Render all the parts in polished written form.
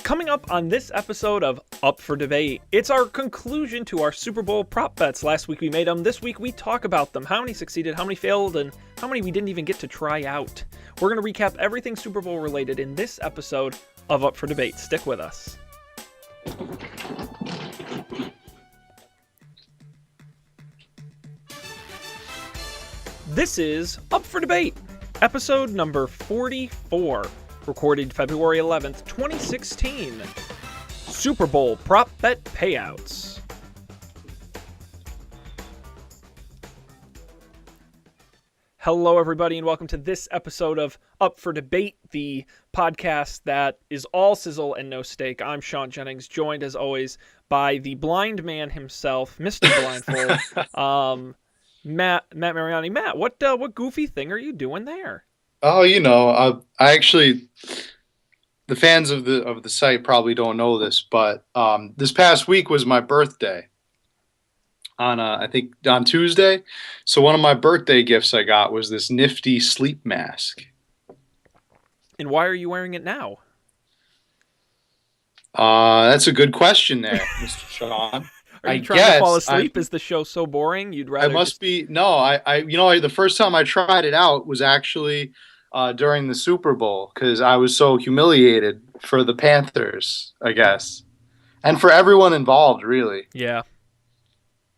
Coming up on this episode of Up for Debate, it's our conclusion to our Super Bowl prop bets. Last week we made them. This week we talk about them. How many succeeded, how many failed, and how many we didn't even get to try out. We're going to recap everything Super Bowl related in this episode of Up for Debate. Stick with us. This is Up for Debate, episode number 44. Recorded February 11th, 2016. Super Bowl prop bet payouts. Hello, everybody, and welcome to this episode of Up for Debate, the podcast that is all sizzle and no steak. I'm Sean Jennings, joined as always by the blind man himself, Mr. Blindfold, Matt Mariani. Matt, what goofy thing are you doing there? Oh, I actually, the fans of the site probably don't know this, but this past week was my birthday I think on Tuesday. So one of my birthday gifts I got was this nifty sleep mask. And why are you wearing it now? That's a good question there, Mr. Sean. Are you trying to fall asleep? Is the show so boring? You'd rather? I must be. No, the first time I tried it out was actually during the Super Bowl because I was so humiliated for the Panthers, I guess, and for everyone involved, really. Yeah.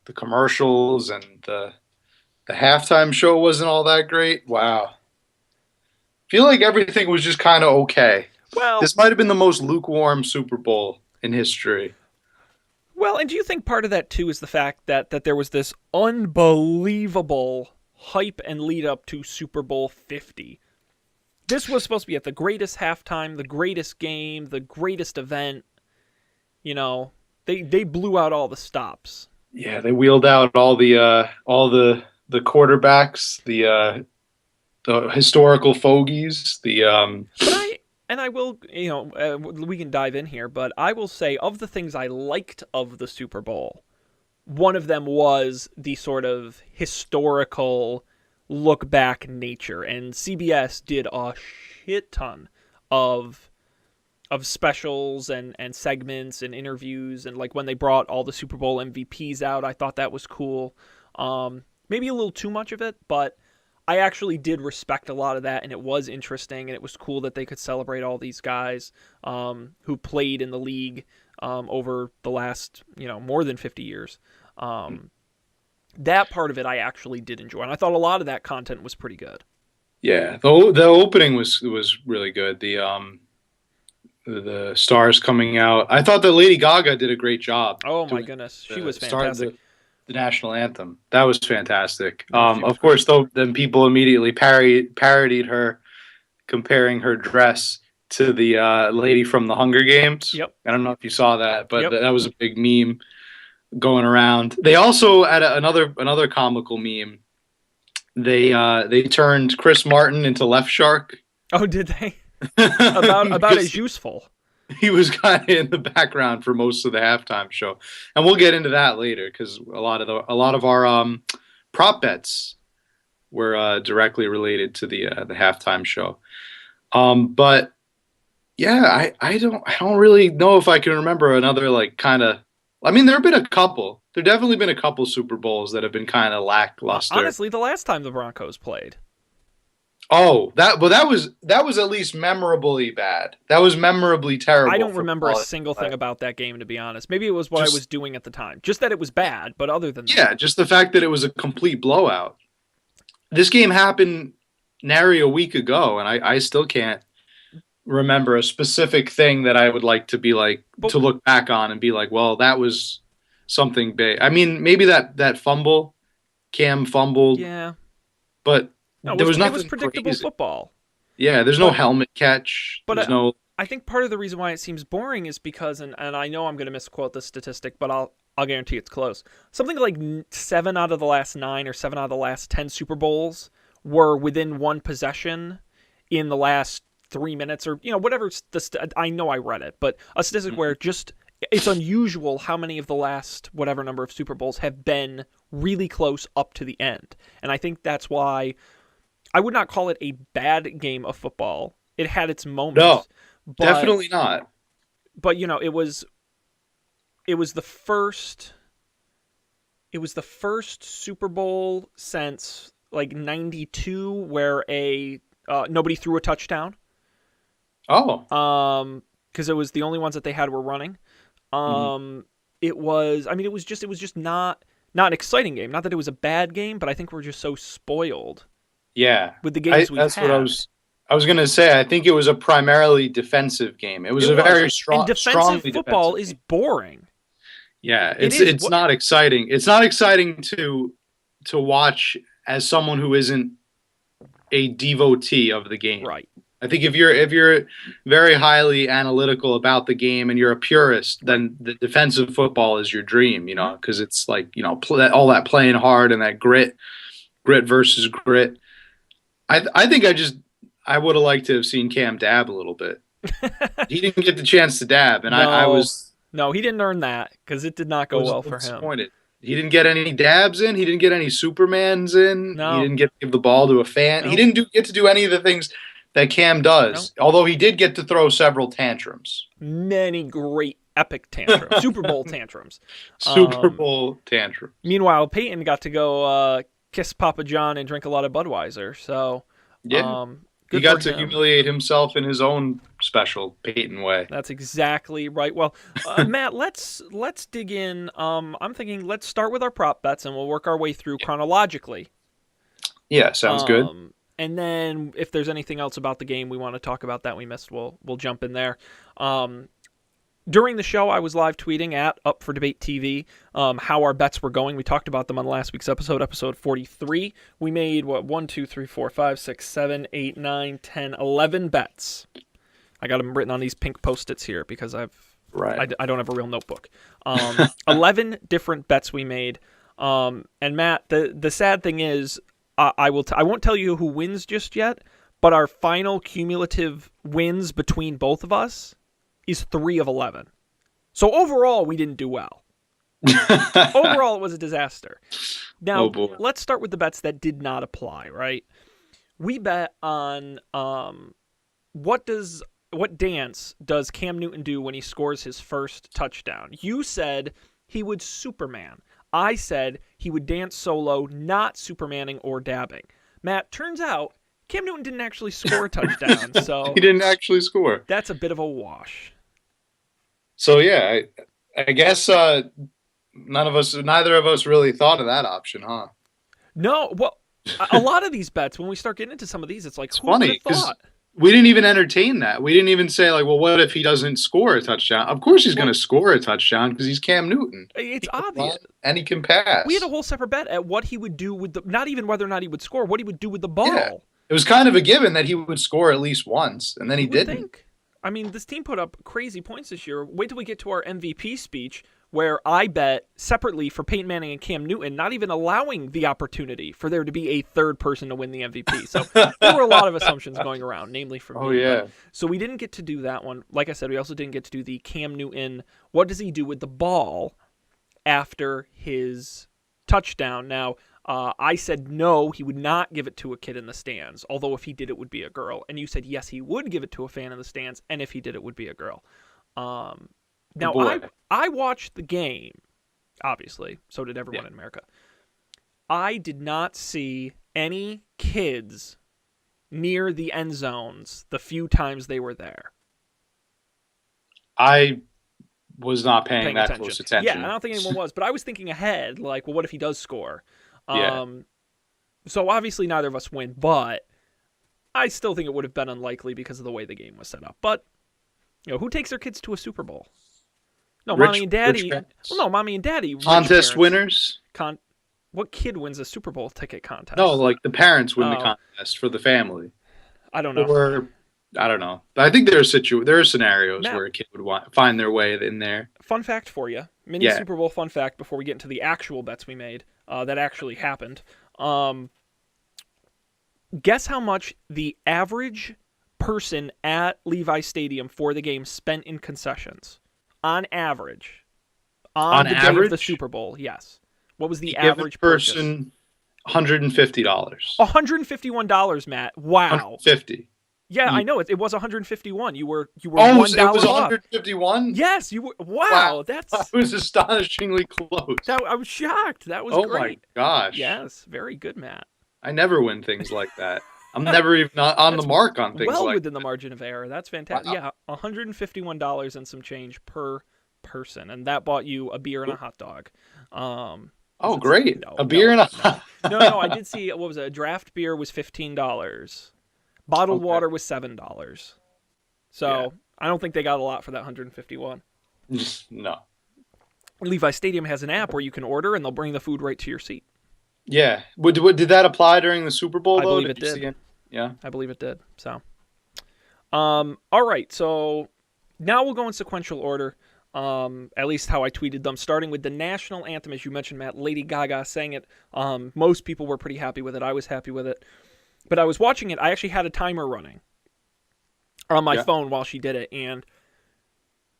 The commercials and the halftime show wasn't all that great. Wow. Feel like everything was just kind of okay. Well, this might have been the most lukewarm Super Bowl in history. Well, and do you think part of that, too, is the fact that there was this unbelievable hype and lead up to Super Bowl 50? This was supposed to be at the greatest halftime, the greatest game, the greatest event. You know, they blew out all the stops. Yeah, they wheeled out all the quarterbacks, the historical fogies, And I will, we can dive in here, but I will say of the things I liked of the Super Bowl, one of them was the sort of historical look back nature. And CBS did a shit ton of specials and segments and interviews. And like when they brought all the Super Bowl MVPs out, I thought that was cool. Maybe a little too much of it, but I actually did respect a lot of that, and it was interesting, and it was cool that they could celebrate all these guys who played in the league over the last, more than 50 years. That part of it I actually did enjoy, and I thought a lot of that content was pretty good. Yeah, the opening was really good. The stars coming out. I thought that Lady Gaga did a great job. Oh my goodness, she was fantastic. The national anthem. That was fantastic. Of course, though, then people immediately parodied her, comparing her dress to the lady from the Hunger Games. Yep. I don't know if you saw that, but that was a big meme going around. They also had another comical meme. They turned Chris Martin into Left Shark. Oh, did they? about as useful. He was kind of in the background for most of the halftime show, and we'll get into that later because a lot of our prop bets were directly related to the halftime show. But yeah, I don't really know if I can remember another kind of. I mean, there have been a couple. There definitely been a couple Super Bowls that have been kind of lackluster. Honestly, the last time the Broncos played. Oh, that was at least memorably bad. That was memorably terrible. I don't remember a single thing about that game, to be honest. Maybe it was what I was doing at the time. Just that it was bad, but other than that. Yeah, just the fact that it was a complete blowout. This game happened nary a week ago, and I still can't remember a specific thing that I would like to be to look back on and be like, well, that was something big. I mean, maybe that fumble, Cam fumbled. Yeah. But there was nothing. It was predictable crazy. Football. Yeah, there's no helmet catch. But I think part of the reason why it seems boring is because, and I know I'm going to misquote this statistic, but I'll guarantee it's close. Something like 7 out of the last 9 or 7 out of the last 10 Super Bowls were within one possession in the last 3 minutes or whatever. I know I read it, but a statistic where just it's unusual how many of the last whatever number of Super Bowls have been really close up to the end. And I think that's why I would not call it a bad game of football. It had its moments. No, definitely not. but it was the first Super Bowl since like '92 where a nobody threw a touchdown. Oh. Because it was the only ones that they had were running. Mhm. It was. I mean, it was just not an exciting game. Not that it was a bad game, but I think we're just so spoiled Yeah. with the games we've That's what I had. was gonna say. I think it was a primarily defensive game. It was It a was, very and defensive strongly football defensive is game. boring. Yeah, It is it's what not exciting. It's not exciting to watch as someone who isn't a devotee of the game. right, I think if you're very highly analytical about the game and you're a purist, right. then the defensive football is your dream, Hmm. because it's like, all that playing hard and that grit versus grit. I think I would have liked to have seen Cam dab a little bit. He didn't get the chance to dab, and No, no, he didn't earn that because it did not I go was well for him. disappointed. He didn't get any dabs in. He didn't get any Supermans in. He No, didn't get to give the ball to a fan. He no, didn't get to do any of the things that Cam no. does. Although he did get to throw several tantrums. Many great epic tantrums, Super Bowl tantrums. Super Bowl tantrums. Meanwhile, Peyton got to go kiss Papa John and drink a lot of Budweiser. So, Yeah. He good for got to him. humiliate himself in his own special Peyton way. That's exactly right. Well, Matt, let's dig in. I'm thinking let's start with our prop bets and we'll work our way through chronologically. Yeah, sounds good. And then if there's anything else about the game we want to talk about that we missed, we'll jump in there. During the show, I was live tweeting at Up for Debate TV how our bets were going. We talked about them on last week's episode 43. We made, 1, 2, 3, 4, 5, 6, 7, 8, 9, 10, 11 bets. I got them written on these pink Post-its here because I don't have a real notebook. 11 different bets we made. And Matt, the sad thing is, I won't tell you who wins just yet, but our final cumulative wins between both of us is 3 of 11. So overall, we didn't do well. Overall, it was a disaster. Now, Oh boy. let's start with the bets that did not apply, right? We bet on what dance does Cam Newton do when he scores his first touchdown? You said he would Superman. I said he would dance solo, not Supermaning or dabbing. Matt, turns out Cam Newton didn't actually score a touchdown, so He didn't actually score. that's a bit of a wash. So yeah, I guess neither of us really thought of that option, huh? No, well, a lot of these bets, when we start getting into some of these, it's like, It's who would funny have because thought? we didn't even entertain that. We didn't even say like, well, what if he doesn't score a touchdown? Of course he's going to score a touchdown because he's Cam Newton. It's He can obvious. run and he can pass. We had a whole separate bet at what he would do with not even whether or not he would score, what he would do with the ball. Yeah. It was kind of a given that he would score at least once, and then he You would didn't. think. I mean, this team put up crazy points this year. Wait till we get to our MVP speech, where I bet separately for Peyton Manning and Cam Newton, not even allowing the opportunity for there to be a third person to win the MVP. So there were a lot of assumptions going around, namely from me. Oh yeah. So we didn't get to do that one. Like I said, we also didn't get to do the Cam Newton, what does he do with the ball after his touchdown? Now, I said no, he would not give it to a kid in the stands, although if he did, it would be a girl. And you said yes, he would give it to a fan in the stands, and if he did, it would be a girl. Now, Boy. I watched the game, obviously. So did everyone in America. I did not see any kids near the end zones the few times they were there. I was not paying that attention. close attention. Yeah, I don't think anyone was, but I was thinking ahead, like, well, what if he does score? Yeah. So obviously neither of us win, but I still think it would have been unlikely because of the way the game was set up. But, who takes their kids to a Super Bowl? No, mommy and daddy. Well, no, mommy and daddy. Contest winners. What kid wins a Super Bowl ticket contest? No, like the parents win the contest for the family. I don't know. Or I don't know. I think there are scenarios where a kid would find their way in there. Fun fact for you, Super Bowl fun fact before we get into the actual bets we made that actually happened. Guess how much the average person at Levi Stadium for the game spent in concessions on average on the day of the Super Bowl? Yes. What was the average person? $150. $151, Matt. Wow. $150. Yeah, I know it was 151. You were Oh, one so it was dollar off. 151. Yes, you were. Wow, Wow, I was astonishingly close. I was shocked. That was Oh my great. gosh, Yes, very good, Matt. I never win things like that. I'm never even on the That's mark on things well like within the margin of error. That's that. fantastic. Wow. Yeah, $151 and some change per person, and that bought you a beer and a hot dog. Was Oh, it? great. No, A no, beer and no, a no. I did see what was it? A draft beer was $15. Bottled Okay. water was $7. Yeah. So I don't think they got a lot for that 151. No. Levi Stadium has an app where you can order and they'll bring the food right to your seat. Yeah. Did that apply during the Super Bowl I though? believe Did it you see did. it? Yeah. I believe it did. So, all right. So now we'll go in sequential order. At least how I tweeted them, starting with the national anthem, as you mentioned, Matt. Lady Gaga sang it. Most people were pretty happy with it. I was happy with it. But I was watching it. I actually had a timer running on my Yeah. phone while she did it, and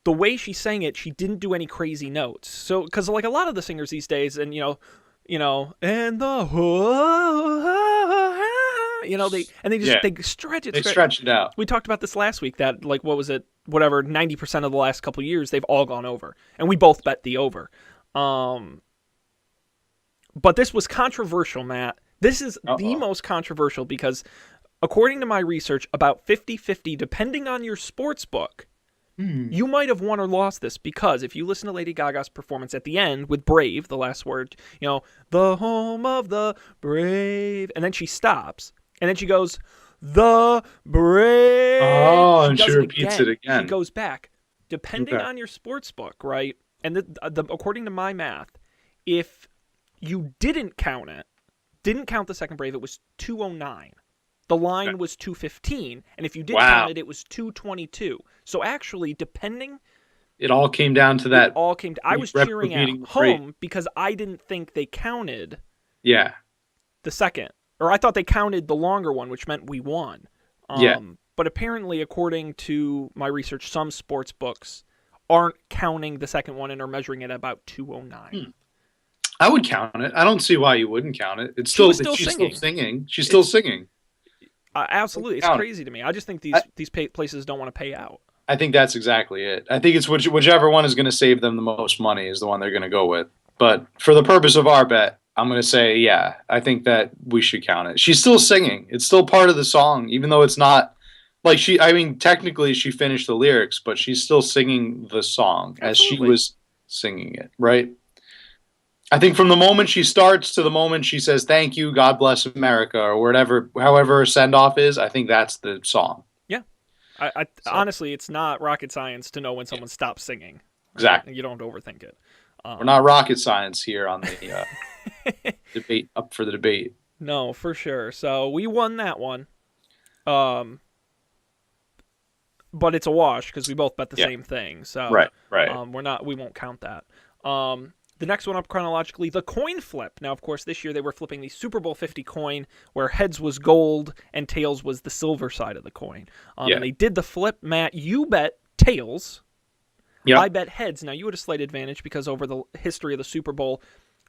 the way she sang it, she didn't do any crazy notes. So, because like a lot of the singers these days, and and the they just Yeah. they stretch it. They stretched it out. We talked about this last week. That like what was it? Whatever 90% of the last couple of years, they've all gone over, and we both bet the over. But this was controversial, Matt. This is the Uh-oh. most controversial because, according to my research, about 50-50, depending on your sports book, Hmm. you might have won or lost this because if you listen to Lady Gaga's performance at the end with Brave, the last word, the home of the brave, and then she stops, and then she goes, the brave. Oh, and does she repeats it again. She goes back. Depending Okay. on your sports book, right? And according to my math, if you didn't count the second Brave, it was 209. The line Okay. was 215, and if you did Wow. count it, it was 222. So actually, depending, It all came down to it that. all came to. I was cheering at repeating the rate. home because I didn't think they counted Yeah. the second, or I thought they counted the longer one, which meant we won. Yeah. But apparently, according to my research, some sports books aren't counting the second one and are measuring it at about 209. I would count it. I don't see why you wouldn't count it. It's She still was still she's singing. still singing. She's still singing. Absolutely, it's Count it. crazy to me. I just think these places don't want to pay out. I think that's exactly it. I think it's whichever one is going to save them the most money is the one they're going to go with. But for the purpose of our bet, I'm going to say, yeah, I think that we should count it. She's still singing. It's still part of the song, even though it's not like technically she finished the lyrics, but she's still singing the song as she Absolutely. was singing it, right? I think from the moment she starts to the moment she says, thank you, God bless America, or whatever, however her send off is, I think that's the song. Yeah. So- Honestly, it's not rocket science to know when someone stops singing. Right? Exactly. You don't overthink it. We're not rocket science here on the debate, up for the debate. No, for sure. So we won that one. But it's a wash because we both bet the Yeah. same thing. So Right. we won't count that. The next one up chronologically, the coin flip. Now, of course, this year they were flipping the Super Bowl 50 coin where heads was gold and tails was the silver side of the coin. Yeah. And they did the flip. Matt, you bet tails. Yeah. I bet heads. Now, you had a slight advantage because over the history of the Super Bowl,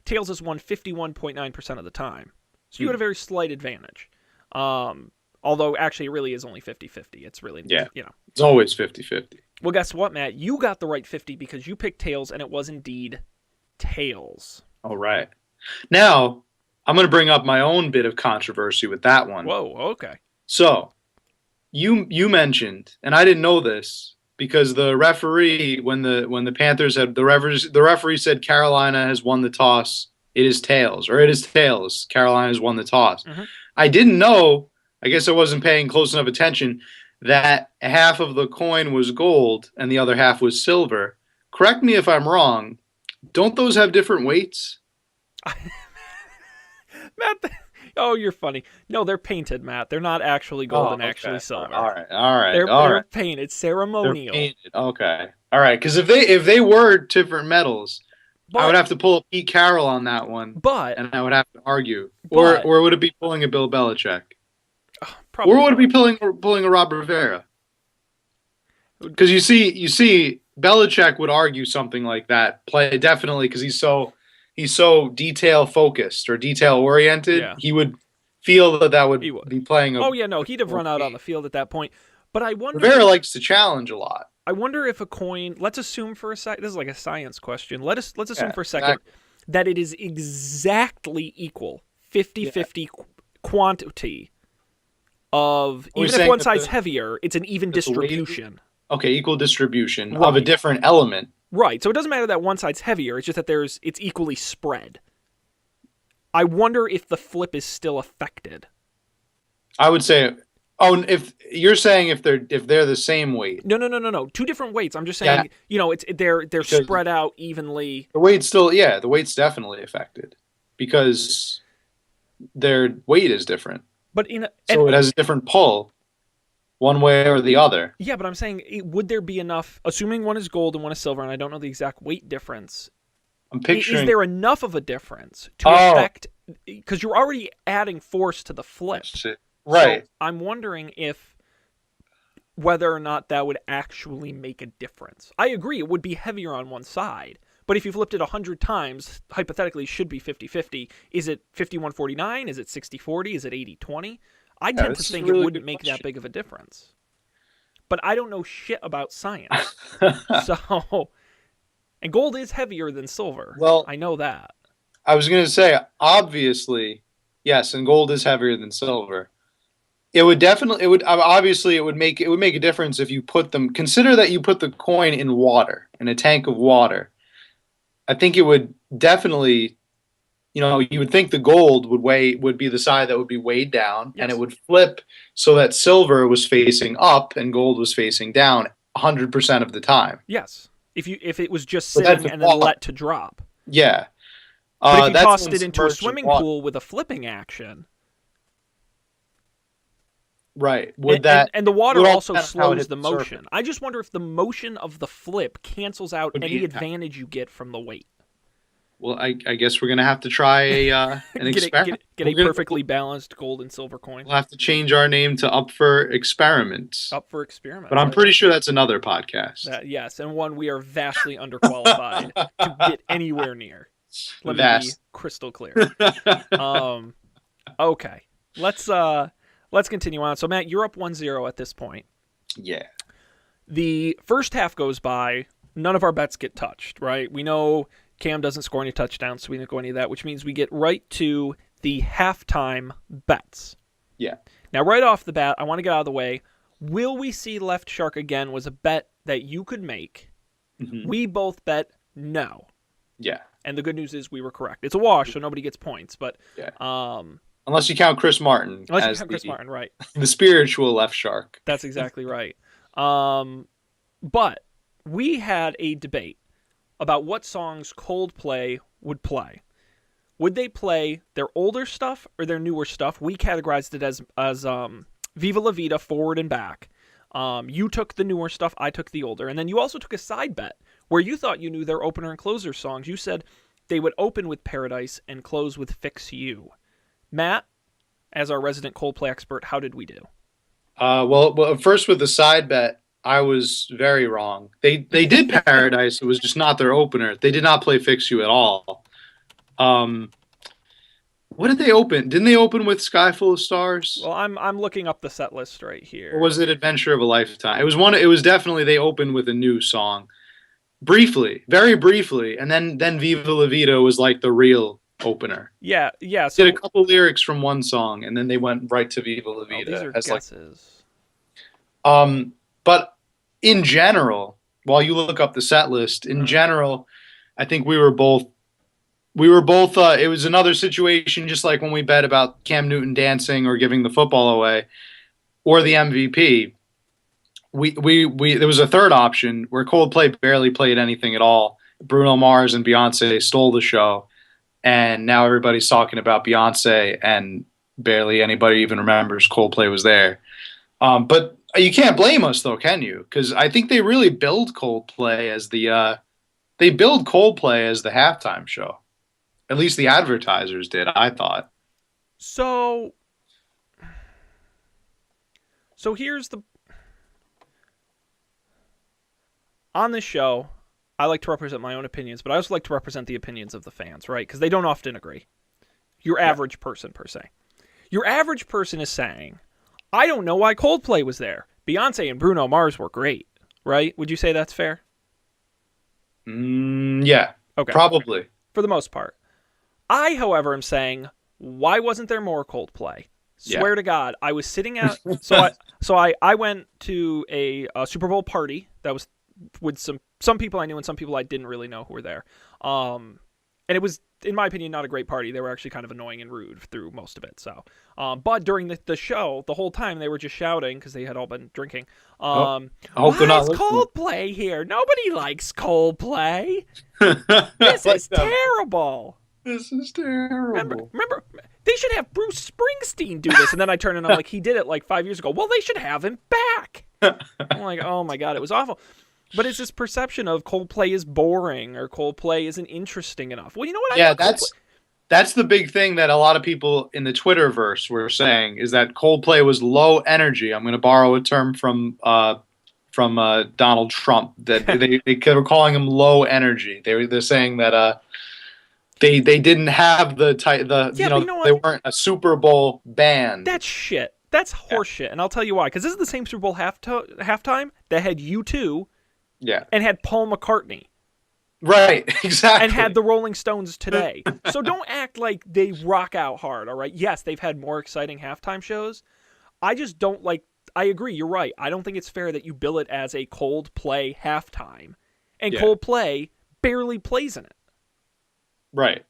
tails has won 51.9% of the time. So you had a very slight advantage. Although, actually, it really is only 50-50. It's really, It's always 50-50. Well, guess what, Matt? You got the right 50 because you picked tails, and it was indeed tails. All right. Now, I'm going to bring up my own bit of controversy with that one. Whoa, okay. So, you mentioned, and I didn't know this because the referee, when the Panthers had the referee said Carolina has won the toss. It is tails, or it is tails. Carolina has won the toss. Mhm. I didn't know. I guess I wasn't paying close enough attention that half of the coin was gold and the other half was silver. Correct me if I'm wrong. Don't those have different weights? Matt, oh, you're funny. No, they're painted, Matt. They're not actually gold and okay. actually silver. All right. They're painted, They're ceremonial. painted. Okay. All right. Because if they were different metals, I would have to pull a Pete Carroll on that one, But and I would have to argue. But- Or would it be pulling a Bill Belichick? probably Or would it be pulling a Rob Rivera? Because you see, Belichick would argue something like that. Definitely because he's so detail focused or detail oriented. Yeah. He would feel that that would He would. be playing a Oh yeah, no, he'd have run out on game. the field at that point. But I wonder. Rivera likes to challenge a lot. I wonder if a coin. Let's assume for a second. This is like a science question. Let's assume Yeah, for a second exactly. that it is exactly equal, Yeah. 50-50 quantity of, Are we even if saying one that side's heavier, it's an even the weight, distribution. okay, equal distribution of a Right. different element. Right. So it doesn't matter that one side's heavier. It's just that it's equally spread. I wonder if the flip is still affected. I would say, oh, if you're saying if they're the same weight, No. Two different weights. I'm just yeah, saying, they're because spread out evenly. the weight's still, yeah, the weight's definitely affected because their weight is different, But so it has a different pull one way or the other. yeah, but I'm saying, would there be enough, assuming one is gold and one is silver, and I don't know the exact weight difference, I'm is picturing. there enough of a difference to Oh, affect, because you're already adding force to the flip. shit. Right. So I'm wondering whether or not that would actually make a difference. I agree, it would be heavier on one side, but if you flipped it 100 times, hypothetically, it should be 50-50. Is it 51-49? Is it 60-40? Is it 80-20? I Yeah, tend to this is a think really it wouldn't good make that question. big of a difference. But I don't know shit about science. So, and gold is heavier than silver. Well, I know that. I was going to say, obviously, yes, and gold is heavier than silver. It would definitely, it would obviously, it would make a difference if you put them. Consider that you put the coin in water, in a tank of water. I think it would definitely, you would think the gold would be the side that would be weighed down, and it Yes. would flip so that silver was facing up and gold was facing down 100% of the time. Yes. If it was just So that's sitting the and then thought. let to drop. Yeah. But if you That's tossed in it into a submerged swimming water. pool with a flipping action, Right. and the water would all also depend on how it slows hit the the surface. motion. I just wonder if the motion of the flip cancels out Would any be advantage you get from the weight. Well, I guess we're gonna have to try an experiment. Get a perfectly balanced gold and silver coin. We'll have to change our name to Up for Experiments. Up for experiments. But I'm pretty sure that's another podcast. Yes, and one we are vastly underqualified to get anywhere near. Let me be Vast. crystal clear. Okay. Let's continue on. So Matt, you're up 1-0 at this point. Yeah. The first half goes by, none of our bets get touched, right? We know Cam doesn't score any touchdowns, so we didn't go any of that, which means we get right to the halftime bets. Yeah. Now, right off the bat, I want to get out of the way. Will we see Left Shark again was a bet that you could make. Mm-hmm. We both bet no. Yeah. And the good news is we were correct. It's a wash, so nobody gets points. But Yeah. Unless you count Chris Martin as Chris Martin, right? the spiritual left shark. That's exactly right. But we had a debate about what songs Coldplay would play. Would they play their older stuff or their newer stuff? We categorized it as Viva La Vida, forward and back. You took the newer stuff, I took the older. And then you also took a side bet where you thought you knew their opener and closer songs. You said they would open with Paradise and close with Fix You. Matt, as our resident Coldplay expert, how did we do? Well, first with the side bet, I was very wrong. They did Paradise. It was just not their opener. They did not play Fix You at all. What did they open? Didn't they open with Sky Full of Stars? Well, I'm looking up the set list right here. Or was it Adventure of a Lifetime? It was one. It was definitely they opened with a new song, briefly, very briefly, and then Viva La Vida was like the real opener. Yeah. So Did a couple lyrics from one song, and then they went right to Viva La Vida. these are as guesses. But in general, while you look up the set list, in general, I think we were both. It was another situation, just like when we bet about Cam Newton dancing or giving the football away, or the MVP. We there was a third option where Coldplay barely played anything at all. Bruno Mars and Beyonce stole the show, and now everybody's talking about Beyonce, and barely anybody even remembers Coldplay was there. But you can't blame us though, can you? Because I think they really build Coldplay as the halftime show. At least the advertisers did, I thought. So here's the... On this show, I like to represent my own opinions, but I also like to represent the opinions of the fans, right? Because they don't often agree. Your average person, per se. Your average person is saying, I don't know why Coldplay was there. Beyonce and Bruno Mars were great, right? Would you say that's fair? Yeah, Okay, probably. for the most part. I, however, am saying, why wasn't there more Coldplay? Yeah. Swear to God, I was sitting at I went to a Super Bowl party that was with some people I knew and some people I didn't really know who were there. And it was, in my opinion, not a great party. They were actually kind of annoying and rude through most of it. So, but during the show, the whole time they were just shouting because they had all been drinking. Oh, I hope they're Why not is listening. Coldplay here? Nobody likes Coldplay. This Like is them. terrible. This is Remember, terrible. remember, they should have Bruce Springsteen do this. And then I turn and I'm like, he did it like 5 years ago. Well, they should have him back. I'm like, oh my God, it was awful. But it's this perception of Coldplay is boring or Coldplay isn't interesting enough. Well, you know what? I Yeah, thought Coldplay. that's the big thing that a lot of people in the Twitterverse were saying is that Coldplay was low energy. I'm going to borrow a term from Donald Trump that they were calling him low energy. They're saying that they didn't have the type the Yeah, but you know they what? weren't a Super Bowl band. That's shit. That's Yeah. horseshit. And I'll tell you why. Because this is the same Super Bowl halftime that had U2 Yeah. and had Paul McCartney Right. Exactly. and had the Rolling Stones today. So don't act like they rock out hard, all right? Yes, they've had more exciting halftime shows. I just don't like. I agree, you're right. I don't think it's fair that you bill it as a Coldplay halftime. And Yeah. Coldplay barely plays in it. Right.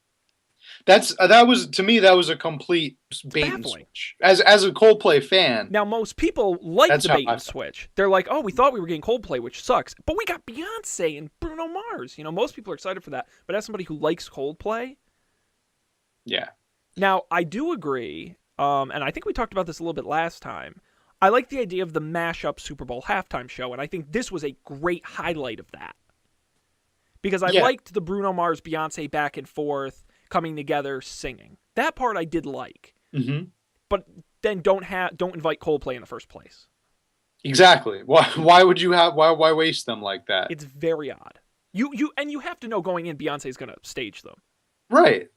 That was to me that was a complete bait and baffling. switch. As a Coldplay fan, Now, most people like That's the how bait I and felt. switch. They're like, oh, we thought we were getting Coldplay, which sucks. But we got Beyonce and Bruno Mars. You know, most people are excited for that. But as somebody who likes Coldplay, yeah. now I do agree, and I think we talked about this a little bit last time. I like the idea of the mashup Super Bowl halftime show, and I think this was a great highlight of that. Because I Yeah. liked the Bruno Mars, Beyonce back and forth, coming together, singing. That part I did like. Hmm. But then don't invite Coldplay in the first place. Exactly. Why would you have why waste them like that? It's very odd. You have to know going in Beyonce's going to stage them. Right.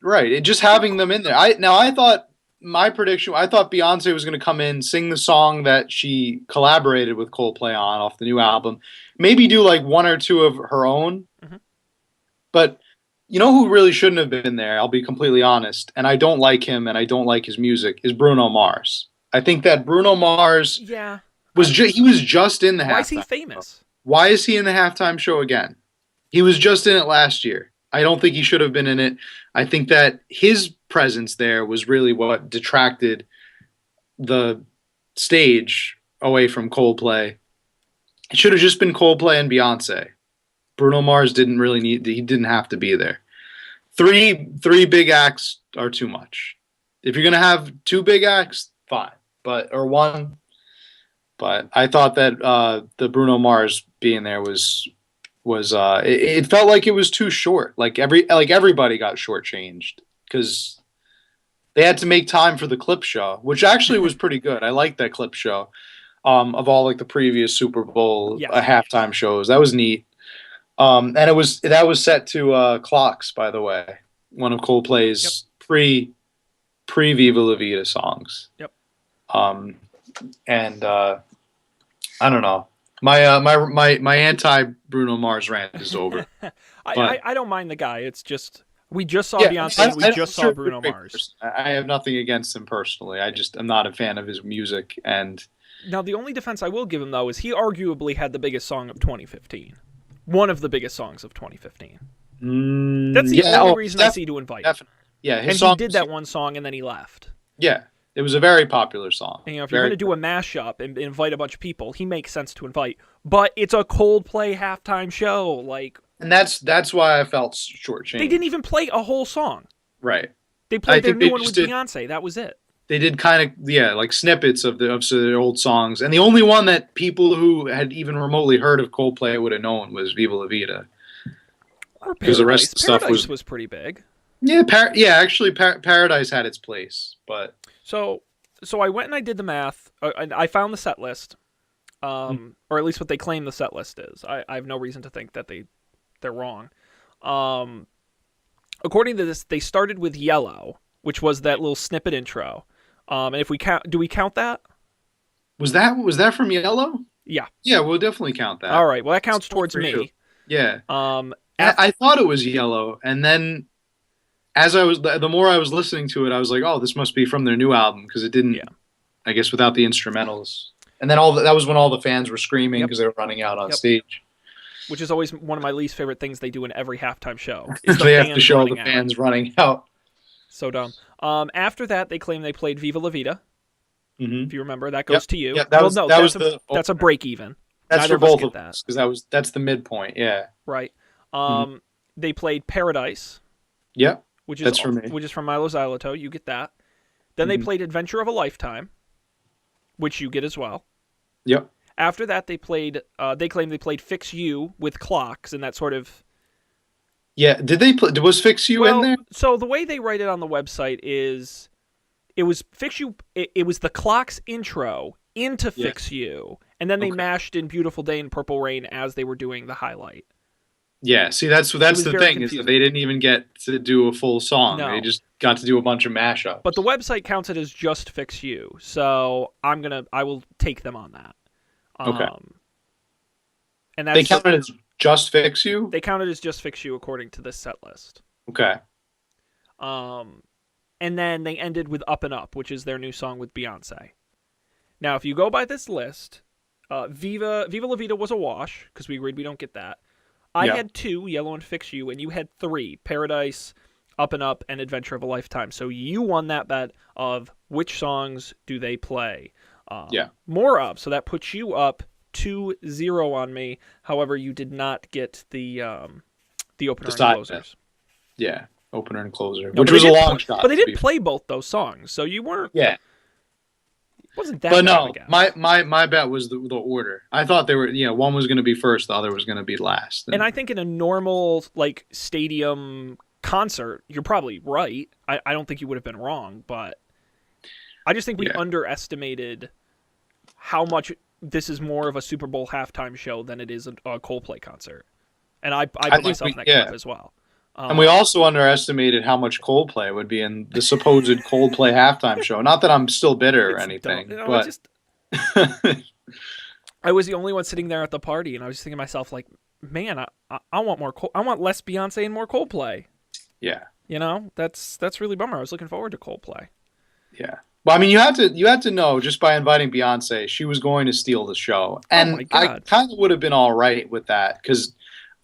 Just having them in there. I thought I thought Beyonce was going to come in, sing the song that she collaborated with Coldplay on off the new album, maybe do like one or two of her own. Mhm. But you know who really shouldn't have been there? I'll be completely honest, and I don't like him, and I don't like his music. Is Bruno Mars? I think that Bruno Mars Yeah. he was just in the Why is he halftime. famous? Why is he in the halftime show again? He was just in it last year. I don't think he should have been in it. I think that his presence there was really what detracted the stage away from Coldplay. It should have just been Coldplay and Beyonce. Bruno Mars he didn't have to be there. Three big acts are too much. If you're gonna have two big acts, fine. Or one. But I thought that the Bruno Mars being there was it felt like it was too short. Like everybody got shortchanged because they had to make time for the clip show, which actually was pretty good. I liked that clip show of all like the previous Super Bowl Yes. halftime shows. That was neat. And that was set to Clocks, by the way, one of Coldplay's pre Viva La Vida songs. Yep. And I don't know. My anti Bruno Mars rant is over. I don't mind the guy. It's just we just saw Yeah, Beyonce and we I'm just sure saw he's a Bruno great Mars. person. I have nothing against him personally. I'm not a fan of his music. And Now the only defense I will give him though is he arguably had the biggest song of 2015. One of the biggest songs of 2015. That's the only reason I see to invite him. definitely. Yeah, his And song he did that one song and then he left. Yeah, it was a very popular song. And, if you're going to do a mashup and invite a bunch of people, he makes sense to invite. But it's a Coldplay halftime show. Like, and that's why I felt shortchanged. they didn't even play a whole song. Right. They played their think new they one with just did- Beyonce. That was it. They did kind of like snippets of their old songs, and the only one that people who had even remotely heard of Coldplay would have known was "Viva La Vida." Or Because the rest Paradise. of the stuff Paradise was pretty big. yeah, actually, Paradise had its place, but So I went and I did the math. And I found the set list, or at least what they claim the set list is. I have no reason to think that they're wrong. According to this, they started with Yellow, which was that little snippet intro. And if we count, do we count that? Was that from Yellow? Yeah. Yeah, we'll definitely count All that. right. Well, that counts Still towards for you. me. Yeah. After I thought it was Yellow, and then as I was the more I was listening to it, I was like, oh, this must be from their new album because it yeah. didn't, I guess, without the instrumentals. And then that was when all the fans were screaming Yep. because they were running out on Yep. stage. Which is always one of my least favorite things they do in every halftime show is the They have to fans show the running out. fans running out. So dumb. After that, they claim they played Viva La Vida. Hmm. If you remember, that Yep. goes to you. Yep. Well, no, that's a opener. break even. That's Neither for of us both get of that. us because that's the midpoint. Yeah. Right. Mhm. They played Paradise, Yep. which is That's for me. Milo Xyloto. You get that. Then they Mhm. played Adventure of a Lifetime, which you get as well. Yep. After that, they played. They claimed they played Fix You with clocks and that sort of. Yeah. Did they play? Was Fix You in Well, there? so the way they write it on the website is, it was Fix You. It was the clocks intro into Yeah. Fix You, and then they Okay. mashed in Beautiful Day and Purple Rain as they were doing the highlight. Yeah. See, that's was the very thing is that confusing. they didn't even get to do a full song. No. They just got to do a bunch of mashups. But the website counts it as just Fix You, so I will take them on that. Okay. And They that's counted as just Fix You. they counted as just Fix You according to this set list. Okay. And then they ended with Up and Up, which is their new song with Beyonce. Now, if you go by this list, Viva La Vida was a wash because we agreed we don't get that. I Yeah. had 2, Yellow and Fix You, and you had 3, Paradise, Up and Up, and Adventure of a Lifetime. So you won that bet of which songs do they play. Yeah. More of, so that puts you up 2-0 on me. However, you did not get the opener and side closers. Yeah. Opener and closer, No, which but was they a did long play- shot. But they to did be- play both those songs, so you weren't. Yeah. It wasn't that But bad of no, a guess. my bet was the order. I thought they were, one was going to be first, the other was going to be last. And I think in a normal like stadium concert, you're probably right. I don't think you would have been wrong, but I just think we Yeah. underestimated how much this is more of a Super Bowl halftime show than it is a Coldplay concert. And I put think myself we- in that yeah. camp as well. And we also underestimated how much Coldplay would be in the supposed Coldplay halftime show. Not that I'm still bitter or It's anything, dumb. but I was the only one sitting there at the party, and I was thinking to myself, like, man, I want more. I want less Beyonce and more Coldplay. yeah, That's really bummer. I was looking forward to Coldplay. yeah. Well, I mean, you had to know just by inviting Beyonce, she was going to steal the show, and my I God. kind of would have been all right with that because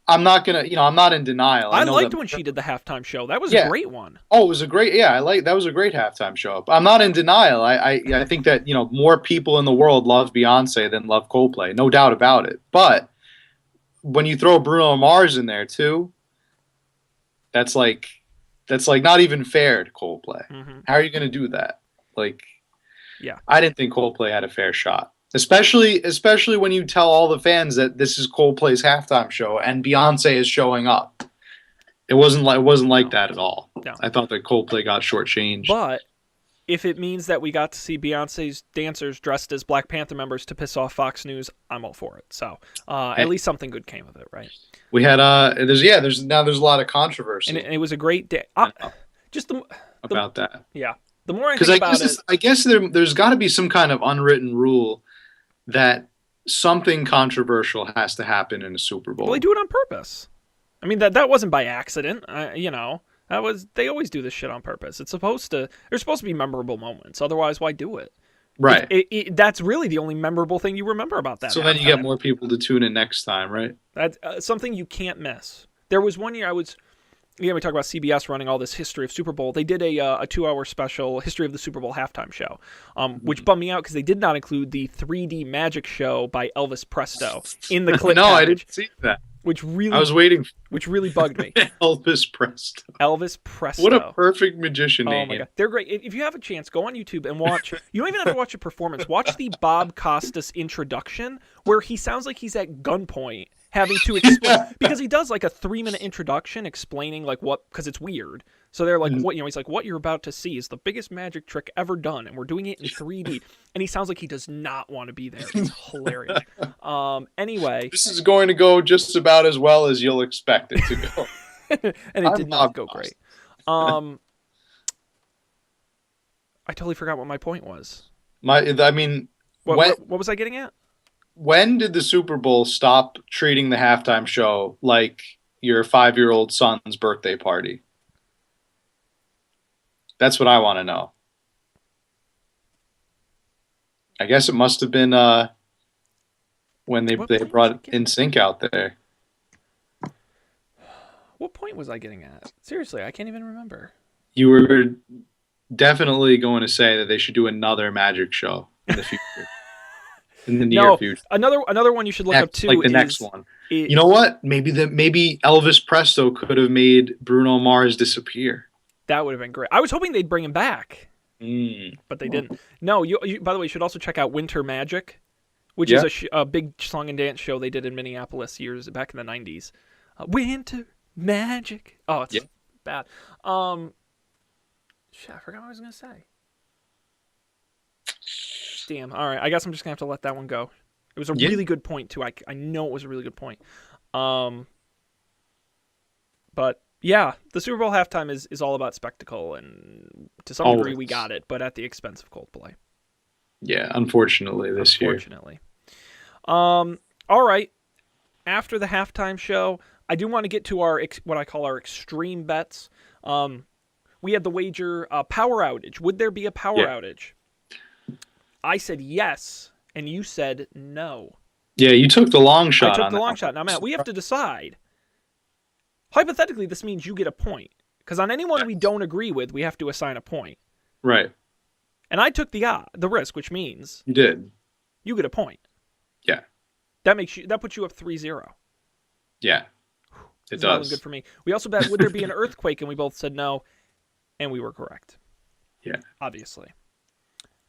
I'm not gonna, I'm not in denial. I know liked that- when she did the halftime show. That was Yeah. a great one. Oh, it was a great, yeah. That was a great halftime show. I'm not in denial. I think that more people in the world love Beyonce than love Coldplay, no doubt about it. But when you throw Bruno Mars in there too, that's like not even fair to Coldplay. Mm-hmm. How are you going to do that? Like, Yeah. I didn't think Coldplay had a fair shot. Especially when you tell all the fans that this is Coldplay's halftime show and Beyonce is showing up. It wasn't like that at all. No. I thought that Coldplay got shortchanged. But if it means that we got to see Beyonce's dancers dressed as Black Panther members to piss off Fox News, I'm all for it. So at least something good came of it, right? We had there's a lot of controversy And it was a great day. Just about that. yeah. The more I Because think about it, I guess there's got to be some kind of unwritten rule that something controversial has to happen in a Super Bowl. well, they do it on purpose. I mean that wasn't by accident. They always do this shit on purpose. There's supposed to be memorable moments. Otherwise, why do it? Right. That's really the only memorable thing you remember about that. So then you get more people to tune in next time, right? That's something you can't miss. There was one year we talk about CBS running all this history of Super Bowl. They did a 2-hour special history of the Super Bowl halftime show, which bummed me out because they did not include the 3D magic show by Elvis Presto in the clip. No, package, I didn't see that. I was waiting for which really bugged me. Elvis Presto. Elvis Presto. What a perfect magician Oh name. my god, they're great. If you have a chance, go on YouTube and watch. You don't even have to watch a performance. Watch the Bob Costas introduction, where he sounds like he's at gunpoint having to explain because he does like a 3-minute introduction explaining like what, because it's weird. So they're like, what he's like, what you're about to see is the biggest magic trick ever done, and we're doing it in 3D. And he sounds like he does not want to be there. It's hilarious. Anyway, This is going to go just about as well as you'll expect it to go. and it did not go great. I totally forgot what my point was. I mean, What when what what was I getting at? when did the Super Bowl stop treating the halftime show like your 5-year-old son's birthday party? That's what I want to know. I guess it must have been when What they point was I brought getting In at? Sync out there. What point was I getting at? Seriously, I can't even remember. You were definitely going to say that they should do another magic show in the future, in the near No, future. another one you should look up Next, like too the next is one. it. You know what? Maybe Elvis Presto could have made Bruno Mars disappear. That would have been great. I was hoping they'd bring him back, Mm. but they didn't. No, you by the way, you should also check out Winter Magic, which is Yeah. a big song and dance show they did in Minneapolis years back in the 90s. Winter Magic. Oh, Yeah. it's bad. Um, shit, I forgot what I was gonna say. Damn. All right, I guess I'm just gonna have to let that one go. It was a Yeah. really good point too. I know it was a really good point. Um, but yeah, the Super Bowl halftime is all about spectacle, and to some degree we Always. got it, but at the expense of Coldplay, Yeah. Unfortunately, this year. unfortunately. All right. After the halftime show, I do want to get to our what I call our extreme bets. We had the wager power outage. Would there be a power Yeah. outage? I said yes, and you said no. Yeah. You took the long I shot took on the long that shot. one. Now, Matt, we have to decide. Hypothetically, this means you get a point. Because on anyone we don't agree with, we have to assign a point. Right. And I took the risk, which means You did. you get a point. Yeah. That puts you up 3-0. Yeah. It It's not good does. for me. We also bet would there be an earthquake, and we both said no, and we were correct. Yeah. Obviously.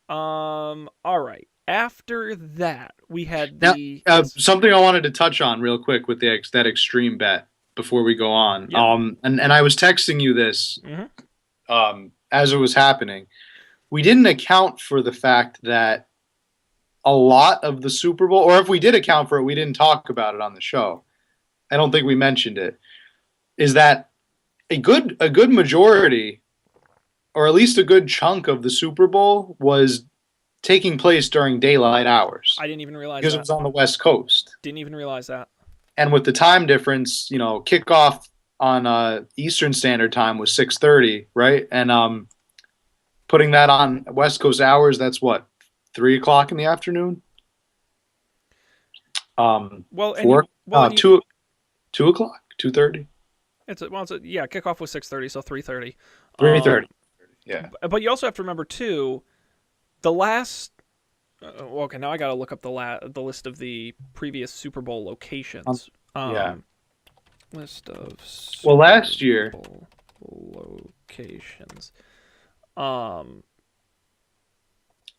All right. After that, we had Now, the yes. something I wanted to touch on real quick with that extreme bet before we go on. Yeah. And I was texting you this Mhm. as it was happening. We didn't account for the fact that a lot of the Super Bowl, or if we did account for it, we didn't talk about it on the show. I don't think we mentioned it. Is that a good majority, or at least a good chunk of the Super Bowl was taking place during daylight hours I didn't even realize because it that. was on the West Coast. Didn't even realize that. And with the time difference, kickoff on Eastern Standard Time was 6:30, right? And putting that on West Coast hours, that's what, 3 o'clock in the afternoon. Well, and Four, you well, and you 2 o'clock, 2:30, yeah, kickoff was 6:30, so 3:30. 3:30. Yeah. But you also have to remember too, the last. Well, okay, now I got to look up the list of the previous Super Bowl locations. Yeah. List of Well, Super last year, Bowl locations. Um,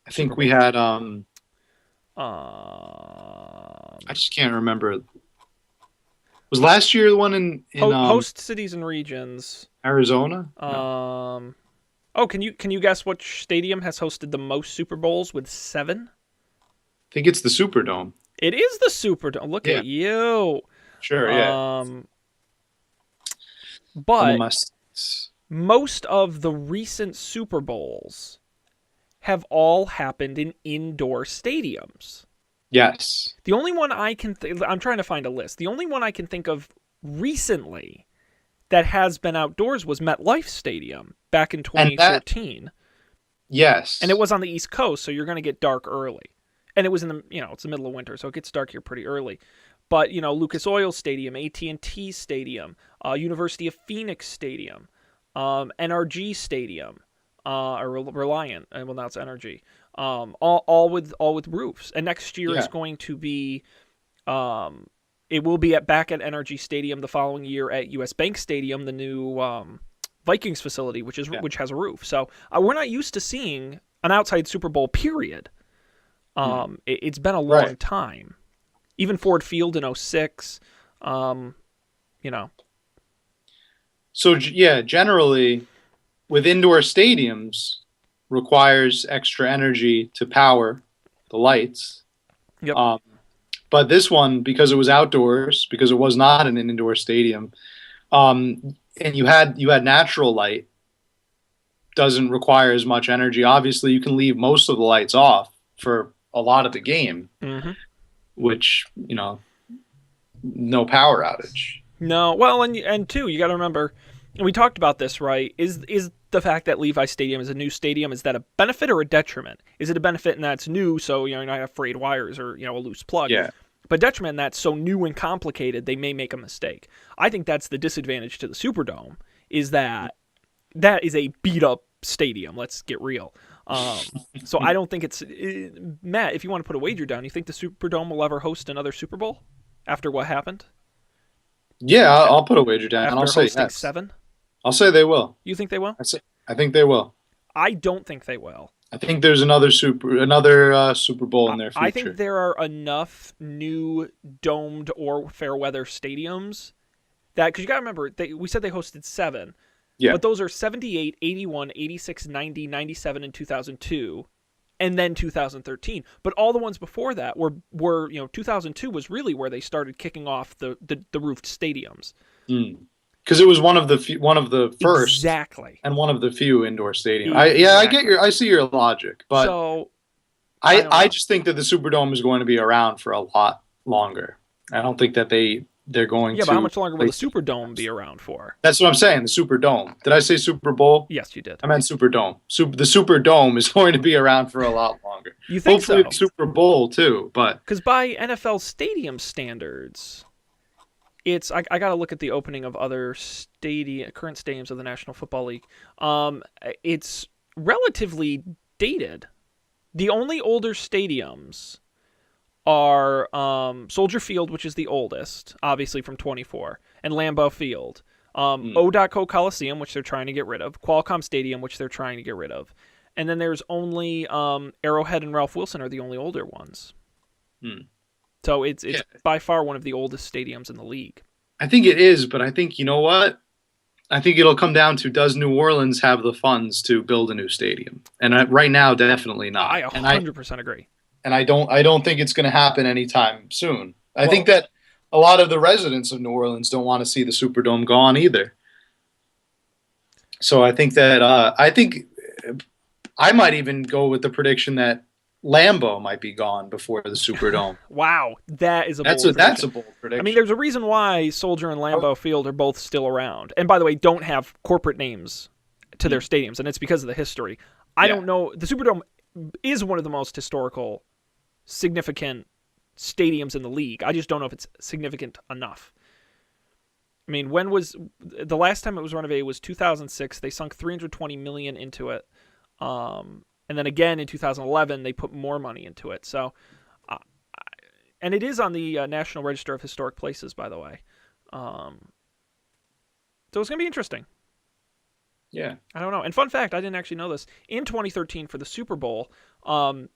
I think Super we Bowl. had Um, I just can't remember. Was last year the one in host cities and regions. Arizona? No. Oh, can you guess which stadium has hosted the most Super Bowls with 7? I think it's the Superdome. It is the Superdome. Look Yeah. at you. Sure, yeah. But most of the recent Super Bowls have all happened in indoor stadiums. Yes. The only one I can I'm trying to find a list. The only one I can think of recently that has been outdoors was MetLife Stadium back in 2014. Yes. And it was on the East Coast, so you're going to get dark early. And it was in the, it's the middle of winter, so it gets dark here pretty early. But, Lucas Oil Stadium, AT&T Stadium, University of Phoenix Stadium, NRG Stadium, or Reliant, well now it's NRG. All with roofs. And next year is going to be it will be back at NRG Stadium the following year at US Bank Stadium, the new Vikings facility, which has a roof. So we're not used to seeing an outside Super Bowl, period. It's been a long time. Even Ford Field in 06, So, yeah, generally, with indoor stadiums, requires extra energy to power the lights. Yep. But this one, because it was outdoors, because it was not in an indoor stadium, and you had natural light, doesn't require as much energy. Obviously, you can leave most of the lights off for a lot of the game, Hmm. which, no power outage. No, well, and two, you got to remember, and we talked about this, right? Is the fact that Levi Stadium is a new stadium, is that a benefit or a detriment? Is it a benefit in that it's new, so you're not have frayed wires or a loose plug? Yeah. But detriment in that it's so new and complicated, they may make a mistake. I think that's the disadvantage to the Superdome, is that is a beat up stadium. Let's get real. So I don't think it's Matt. If you want to put a wager down, you think the Superdome will ever host another Super Bowl after what happened? Yeah, I'll put a wager down. I'll After say hosting yes. 7? I'll say they will. You think they will? I think they will. I don't think they will. I think there's another Super Bowl in their I think future. there are enough new domed or fair weather stadiums that, because you got to remember, we said they hosted 7, Yeah. but those are 78, 81, 86, 90, 97, and 2002, and then 2013. But all the ones before that were 2002 was really where they started kicking off the roofed stadiums. Because it was one of the first, Exactly. and one of the few indoor stadiums. Exactly. I see your logic, but So I just think that the Superdome is going to be around for a lot longer. I don't think that they're going to. yeah, but how much longer will the Superdome be around for? That's what I'm saying. The Superdome. Did I say Super Bowl? Yes, you did. I meant Superdome. The Superdome is going to be around for a lot longer. You think Hopefully so? the Super Bowl too, but Because by NFL stadium standards, I got to look at the opening of other current stadiums of the National Football League. It's relatively dated. The only older stadiums are Soldier Field, which is the oldest, obviously from 24, and Lambeau Field. O.co Coliseum, which they're trying to get rid of. Qualcomm Stadium, which they're trying to get rid of. And then there's only Arrowhead and Ralph Wilson are the only older ones. So it's by far one of the oldest stadiums in the league. I think it is, but I think, you know what? I think it'll come down to, does New Orleans have the funds to build a new stadium? And right now, definitely not. I 100% agree. And I don't think it's going to happen anytime soon. I think that a lot of the residents of New Orleans don't want to see the Superdome gone either. So I think that I might even go with the prediction that Lambeau might be gone before the Superdome. Wow, that's a bold prediction. I mean, there's a reason why Soldier and Lambeau Field are both still around. And by the way, don't have corporate names to their stadiums, and it's because of the history. I don't know. The Superdome is one of the most historical, significant stadiums in the league. I just don't know if it's significant enough. I mean, when was the last time it was renovated? Was 2006. They sunk $320 million into it. And then again in 2011, they put more money into it. So, and it is on the National Register of Historic Places, by the way. So it's going to be interesting. Yeah. I don't know. And fun fact, I didn't actually know this. In 2013 for the Super Bowl, the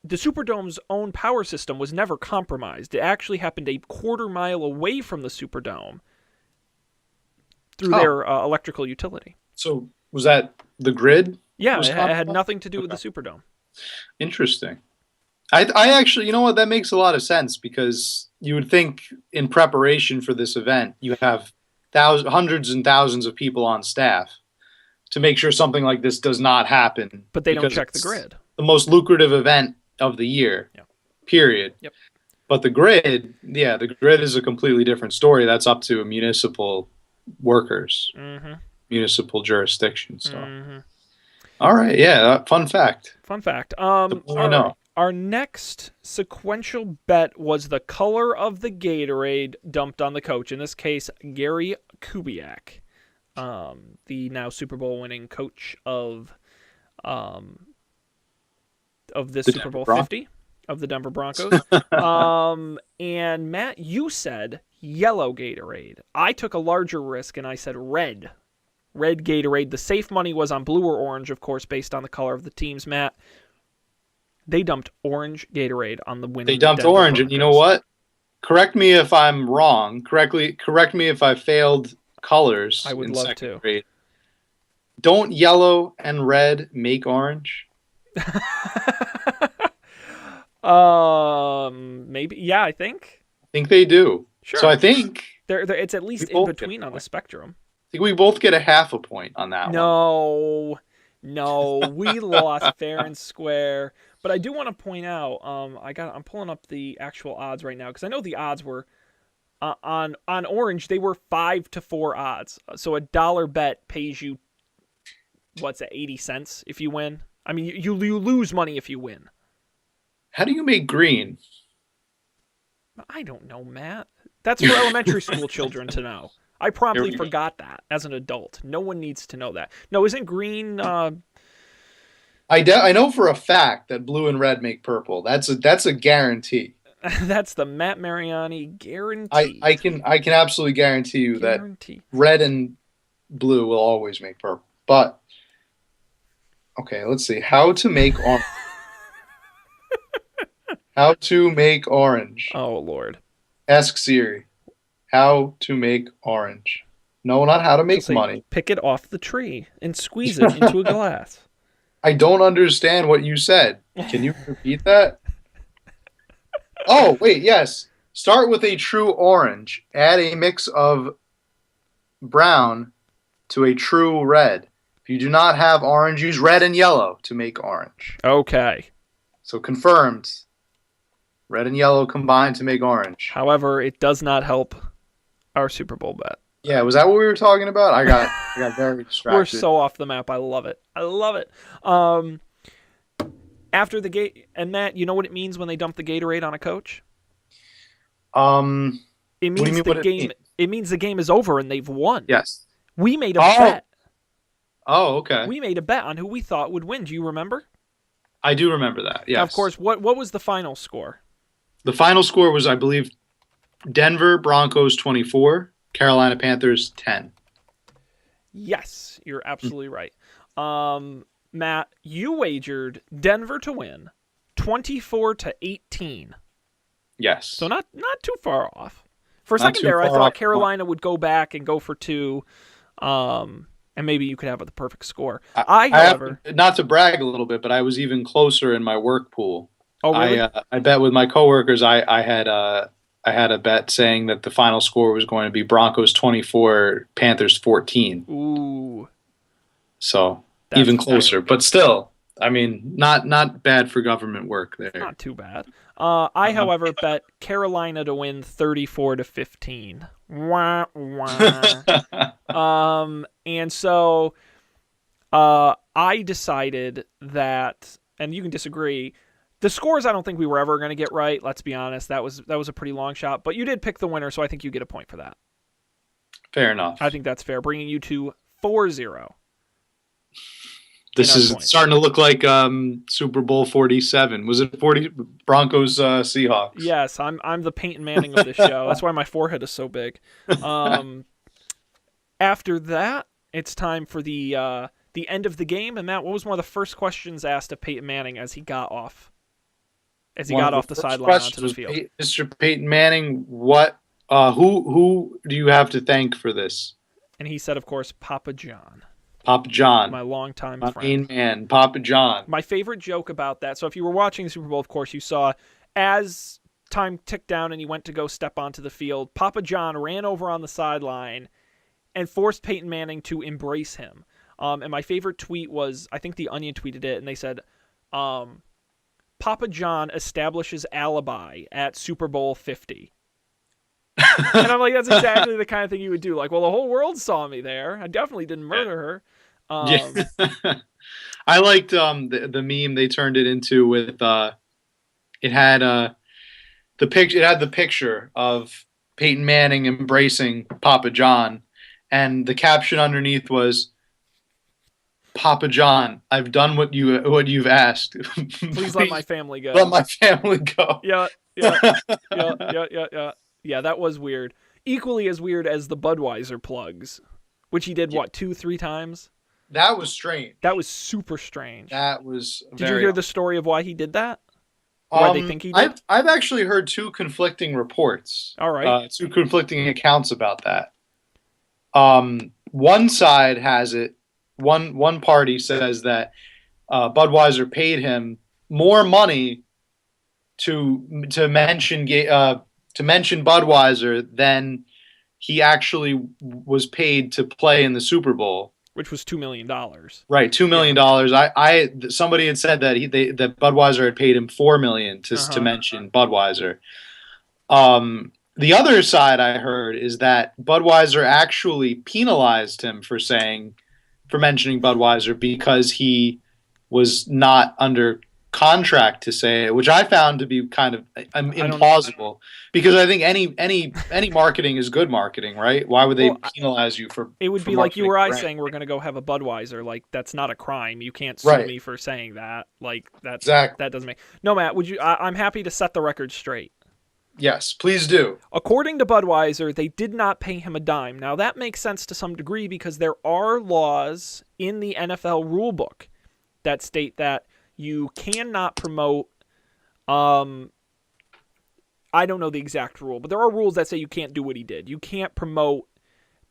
Superdome's own power system was never compromised. It actually happened a quarter mile away from the Superdome through their electrical utility. So was that the grid? Yeah, it had nothing to do with the Superdome. Interesting. I actually, you know what, that makes a lot of sense, because you would think in preparation for this event, you have hundreds and thousands of people on staff to make sure something like this does not happen. But they don't check the grid. The most lucrative event of the year, period. Yep. But the grid is a completely different story. That's up to municipal workers, municipal jurisdiction. So. All right, yeah, fun fact. Fun fact. Our next sequential bet was the color of the Gatorade dumped on the coach. In this case, Gary Kubiak, the now Super Bowl winning coach of this Super Bowl 50 of the Denver Broncos. And Matt, you said yellow Gatorade. I took a larger risk and I said red. Red Gatorade. The safe money was on blue or orange, of course, based on the color of the teams, Matt. They dumped orange Gatorade on the winning. They dumped Denver orange, Broncos. and you know what? Correct me if I'm wrong. Correct me if I failed colors. I would love to. Grade. Don't yellow and red make orange? Maybe. Yeah, I think. I think they do. Sure. So I think it's at least in between on the spectrum. think we both get a half a point on that one. No, no, we lost fair and square. But I do want to point out, I'm pulling up the actual odds right now because I know the odds were on orange. They were 5-4 odds. So a dollar bet pays you what's it, 80 cents if you win. I mean, you lose money if you win. How do you make green? I don't know, Matt. That's for elementary school children to know. I Here promptly we go. forgot that as an adult. No one needs to know that. No, isn't green? I know for a fact that blue and red make purple. That's a guarantee. That's the Matt Mariani I guaranteed. can absolutely guarantee you that Guarantee. red and blue will always make purple. But okay, let's see how to make orange. How to make orange. Oh Lord. Ask Siri. How to make orange. No, not how to She'll make say, money. pick it off the tree and squeeze it into a glass. I don't understand what you said. Can you repeat that? Oh, wait, yes. Start with a true orange. Add a mix of brown to a true red. If you do not have orange, use red and yellow to make orange. Okay. So confirmed. Red and yellow combined to make orange. However, it does not help our Super Bowl bet. Yeah, was that what we were talking about? I got very distracted. We're so off the map. I love it. I love it. After the gate, and Matt, you know what it means when they dump the Gatorade on a coach? Um, It what do you means mean? the What it game. means? It means the game is over and they've won. Yes. We made a Oh. bet. Oh, okay. We made a bet on who we thought would win. Do you remember? I do remember that. Yes. Of course. What was the final score? The final score was, I believe, Denver Broncos 24, Carolina Panthers 10. Yes, you're absolutely right. Matt, you wagered Denver to win, 24-18. Yes. So not too far off. For a Not second too there, I far thought off. Carolina would go back and go for two, and maybe you could have the perfect score. I However, not to brag a little bit, but I was even closer in my work pool. oh really? I bet with my coworkers. I had a bet saying that the final score was going to be Broncos 24, Panthers 14. Ooh, So that's even closer, but still, I mean, not bad for government work there. not too bad. I, however, bet Carolina to win 34-15. Wah wah. And so, I decided that, and you can disagree. The scores, I don't think we were ever going to get right. Let's be honest. That was a pretty long shot, but you did pick the winner, so I think you get a point for that. Fair enough. I think that's fair, bringing you to 4-0. This in our is points. starting to look like Super Bowl 47. Was it 40 Broncos Seahawks? Yes, I'm the Peyton Manning of this show. That's why my forehead is so big. After that, it's time for the end of the game. And Matt, what was one of the first questions asked of Peyton Manning as he got off? As he One got of off the first sideline questions onto the was, field. Mr. Peyton Manning, what who do you have to thank for this? And he said, of course, Papa John, Papa John. my longtime My friend. main man, Papa John. My favorite joke about that. So if you were watching the Super Bowl, of course, you saw as time ticked down and he went to go step onto the field, Papa John ran over on the sideline and forced Peyton Manning to embrace him. And my favorite tweet was, I think The Onion tweeted it, and they said, Papa John establishes alibi at Super Bowl 50. And I'm like, that's exactly the kind of thing you would do. Like, well, the whole world saw me there. I definitely didn't murder her. Yeah. I liked the meme they turned it into with it had the picture of Peyton Manning embracing Papa John, and the caption underneath was, Papa John, I've done what you've asked. Please let my family go. let my family go. Yeah. Yeah, that was weird. Equally as weird as the Budweiser plugs, which he did, Yeah. what, 2-3 times? That was strange. That was super strange. That was Did you hear the story of why he did that? Why they think he did? I've actually heard two conflicting reports. All right. Two conflicting accounts about that. One side has it. One party says that Budweiser paid him more money to mention Budweiser than he actually was paid to play in the Super Bowl. which was $2 million. Right, $2 Yeah. million. Somebody had said that that Budweiser had paid him $4 million to Uh-huh. mention Budweiser. The other side I heard is that Budweiser actually penalized him for mentioning Budweiser because he was not under contract to say it, which I found to be kind of I don't. implausible. Because I think any marketing is good marketing, right? Why would they Well, penalize you for it would for be like you marketing or a I brand? saying we're gonna go have a Budweiser. Like that's not a crime. You can't sue Right. me for saying that. Like Exactly. that doesn't make. No, Matt. Would you? I'm happy to set the record straight. Yes, please do. According to Budweiser, they did not pay him a dime. Now that makes sense to some degree because there are laws in the NFL rulebook that state that you cannot promote. Um, I don't know the exact rule, but there are rules that say you can't do what he did. You can't promote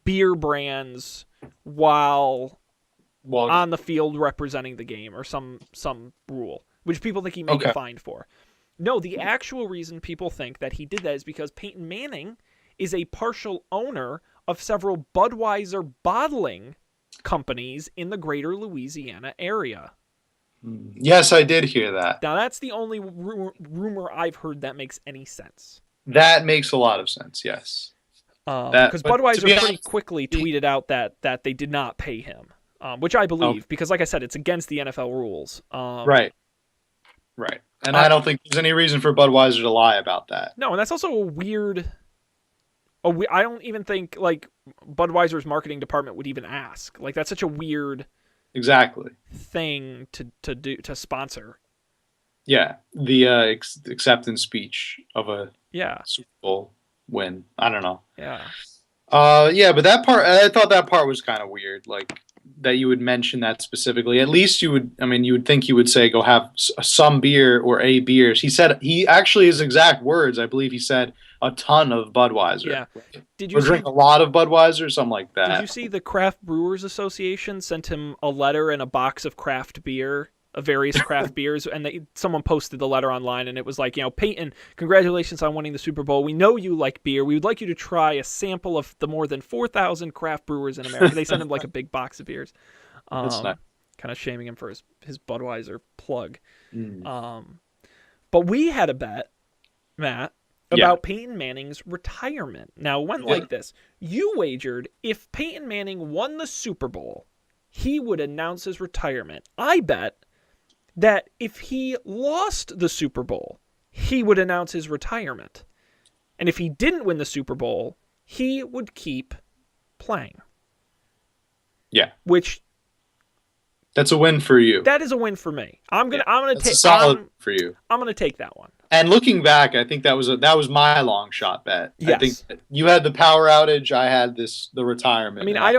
beer brands while Well, on the field representing the game, or some rule, which people think he may get okay. fined for. No, the actual reason people think that he did that is because Peyton Manning is a partial owner of several Budweiser bottling companies in the greater Louisiana area. Yes, I did hear that. Now, that's the only rumor I've heard that makes any sense. That makes a lot of sense. Yes. Because But to Budweiser be pretty honest, quickly tweeted out that they did not pay him, which I oh, believe, because like I said, it's against the NFL rules. right, right. And I, I don't think there's any reason for Budweiser to lie about that. no, and that's also a weird. I don't even think like Budweiser's marketing department would even ask. Like that's such a weird Exactly. thing to do to sponsor. Yeah. The acceptance speech of a Yeah, Super Bowl win. I don't know. yeah. Yeah, but that part, I thought that part was kind of weird. Like that you would mention that specifically. At least you would. I mean, you would think you would say go have some beer or a beers. He said he actually his exact words. I believe he said a ton of Budweiser. Yeah. Did Or you see? drink a lot of Budweiser, something like Did that. you see the Craft Brewers Association sent him a letter and a box of craft beer, of various craft beers, and someone posted the letter online, and it was like, Peyton, congratulations on winning the Super Bowl. We know you like beer. We would like you to try a sample of the more than 4,000 craft brewers in America. They sent him like a big box of beers, That's nice. kind of shaming him for his Budweiser plug. Mm. But we had a bet, Matt, Yeah. about Peyton Manning's retirement. Now, it went like this. You wagered if Peyton Manning won the Super Bowl, he would announce his retirement. I bet that if he lost the Super Bowl, he would announce his retirement. And if he didn't win the Super Bowl, he would keep playing. Yeah. Which That's a win for you. that is a win for me. I'm gonna That's take a solid for you. I'm gonna take that one. And looking back, I think that was my long shot bet. Yes. I think that you had the power outage. I had the retirement. I mean, Yeah. I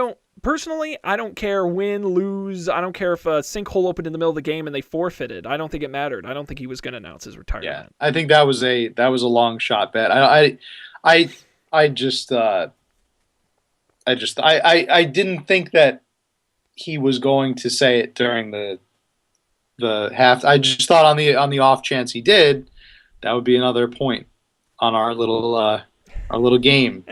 don't care win, lose. I don't care if a sinkhole opened in the middle of the game and they forfeited. I don't think it mattered. I don't think he was going to announce his retirement. Yeah, I think that was a long shot bet. I didn't think that he was going to say it during the half. I just thought on the off chance he did, that would be another point on our little game.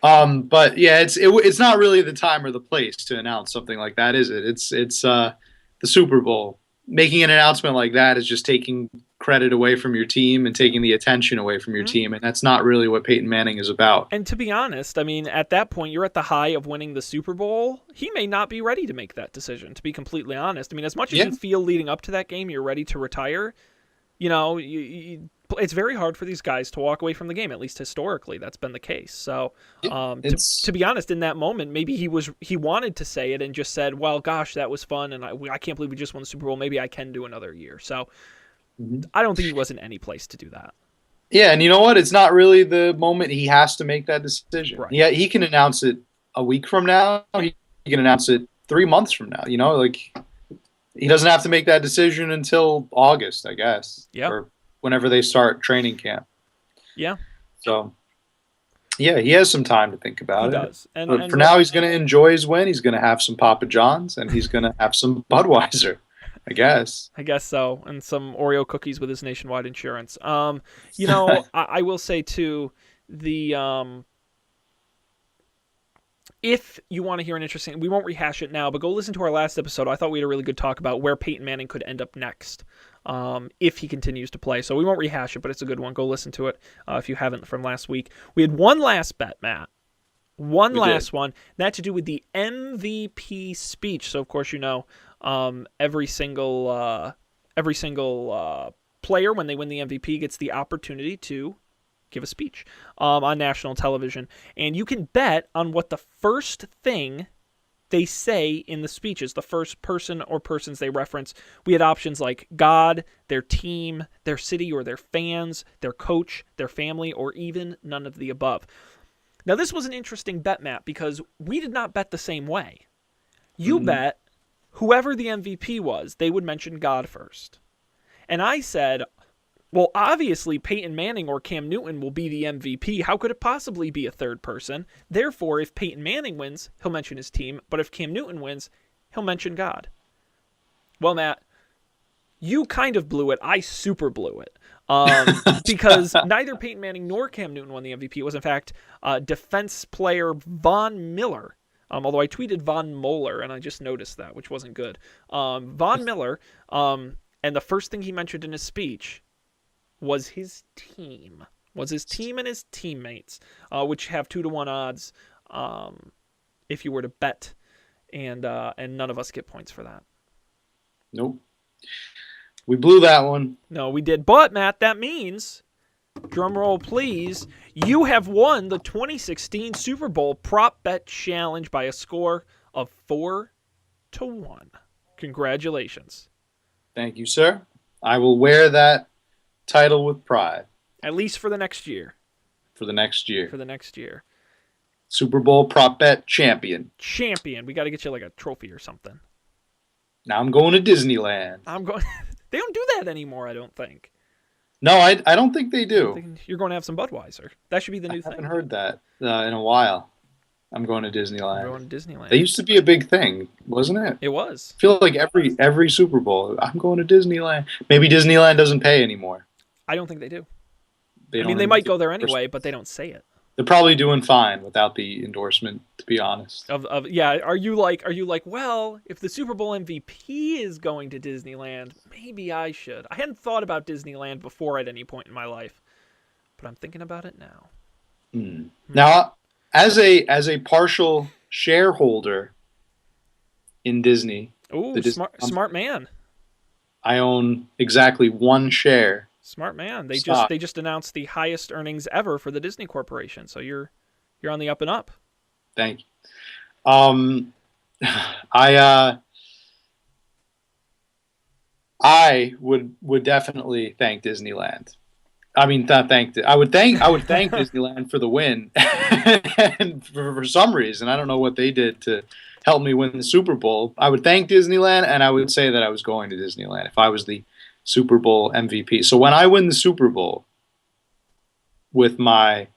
But yeah, it's not really the time or the place to announce something like that, is it? It's the Super Bowl. Making an announcement like that is just taking credit away from your team and taking the attention away from your team, and that's not really what Peyton Manning is about. And to be honest, I mean, at that point, you're at the high of winning the Super Bowl. He may not be ready to make that decision, to be completely honest. I mean, as much as you feel leading up to that game you're ready to retire, it's very hard for these guys to walk away from the game. At least historically, that's been the case. So, to be honest, in that moment, maybe he wanted to say it and just said, "Well, gosh, that was fun, and I can't believe we just won the Super Bowl. Maybe I can do another year." So, I don't think he was in any place to do that. Yeah, and you know what? It's not really the moment he has to make that decision. Right. Yeah, he can announce it a week from now. He can announce it 3 months from now. He doesn't have to make that decision until August, I guess. Yeah. Or whenever they start training camp. Yeah. So, yeah, he has some time to think about He it. does. But for now, he's going to enjoy his win. He's going to have some Papa John's, and he's going to have some Budweiser, I guess. I guess so, and some Oreo cookies with his nationwide insurance. I will say too, the if you want to hear an interesting, we won't rehash it now, but go listen to our last episode. I thought we had a really good talk about where Peyton Manning could end up next if he continues to play. So we won't rehash it, but it's a good one. Go listen to it if you haven't from last week. We had one last bet, Matt. One We last did. one. That to do with the MVP speech. So of course you know every single player when they win the MVP gets the opportunity to give a speech on national television, and you can bet on what the first thing they say in the speech is, the first person or persons they reference. We had options like God, their team, their city or their fans, their coach, their family, or even none of the above. Now, this was an interesting bet, Matt, because we did not bet the same way. You Hmm. bet whoever the MVP was, they would mention God first. And I said, well, obviously, Peyton Manning or Cam Newton will be the MVP. How could it possibly be a third person? Therefore, if Peyton Manning wins, he'll mention his team. But if Cam Newton wins, he'll mention God. Well, Matt, you kind of blew it. I super blew it. Because neither Peyton Manning nor Cam Newton won the MVP. It was, in fact, defense player Von Miller. Although I tweeted Von Moeller, and I just noticed that, which wasn't good. Von Miller, and the first thing he mentioned in his speech was his team. Was his team and his teammates, which have 2-to-1 odds if you were to bet, and none of us get points for that. Nope. We blew that one. No, we did. But, Matt, that means, drum roll please, you have won the 2016 Super Bowl Prop Bet Challenge by a score of 4-1. Congratulations. Thank you, sir. I will wear that title with pride At least for the next year. for the next year. For the next year. Super Bowl prop bet champion. Champion. We got to get you like a trophy or something. Now I'm going to Disneyland. I'm going. They don't do that anymore, I don't think. No, I don't think they do. You're going to have some Budweiser. That should be the new I thing. haven't heard that in a while. I'm going to Disneyland. We're going to Disneyland. They used to be a big thing, wasn't it? It was. I feel like every Super Bowl, I'm going to Disneyland. Maybe Disneyland doesn't pay anymore. I don't think they do. They I don't mean, they might go there anyway, but they don't say it. They're probably doing fine without the endorsement, to be honest. Yeah, are you like, well, if the Super Bowl MVP is going to Disneyland, maybe I should. I hadn't thought about Disneyland before at any point in my life, but I'm thinking about it now. Now, as a partial shareholder in Disney, Ooh, smart man. I own exactly one share. Smart man. They Stock. just announced the highest earnings ever for the Disney Corporation. So you're on the up and up. Thank you. I would definitely thank Disneyland. I mean, not thank. I would thank Disneyland for the win, and for some reason, I don't know what they did to help me win the Super Bowl. I would thank Disneyland, and I would say that I was going to Disneyland if I was the Super Bowl MVP. So when I win the Super Bowl with my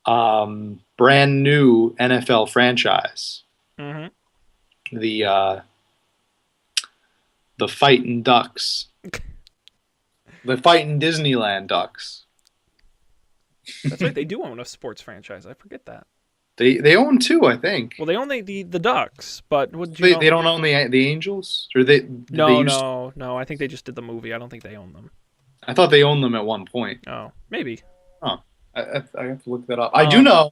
brand new NFL franchise, the Fightin' Ducks, the Fightin' Disneyland Ducks. That's right. They do own a sports franchise. I forget that. They own two, I think. Well, they own the Ducks, but They don't own the Angels, or No. I think they just did the movie. I don't think they own them. I thought they owned them at one point. Oh, maybe. Oh, I have to look that up. I do know.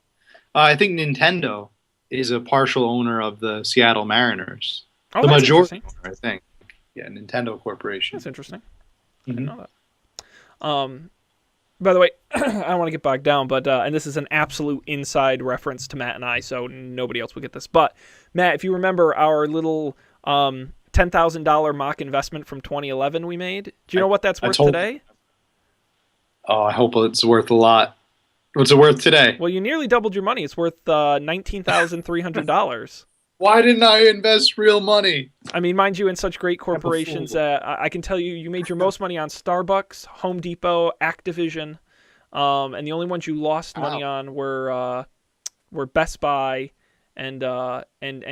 I think Nintendo is a partial owner of the Seattle Mariners. Oh, The that's majority interesting. owner, I think. Yeah, Nintendo Corporation. That's interesting. I didn't know that. By the way, I don't want to get bogged down, but and this is an absolute inside reference to Matt and I, so nobody else will get this. But Matt, if you remember our little $10,000 mock investment from 2011 we made, do you know what that's worth today? Oh, I hope it's worth a lot. What's it worth today? Well, you nearly doubled your money. It's worth $19,300. Why didn't I invest real money? I mean, mind you, in such great corporations, I can tell you made your most money on Starbucks, Home Depot, Activision, and the only ones you lost money on were Best Buy and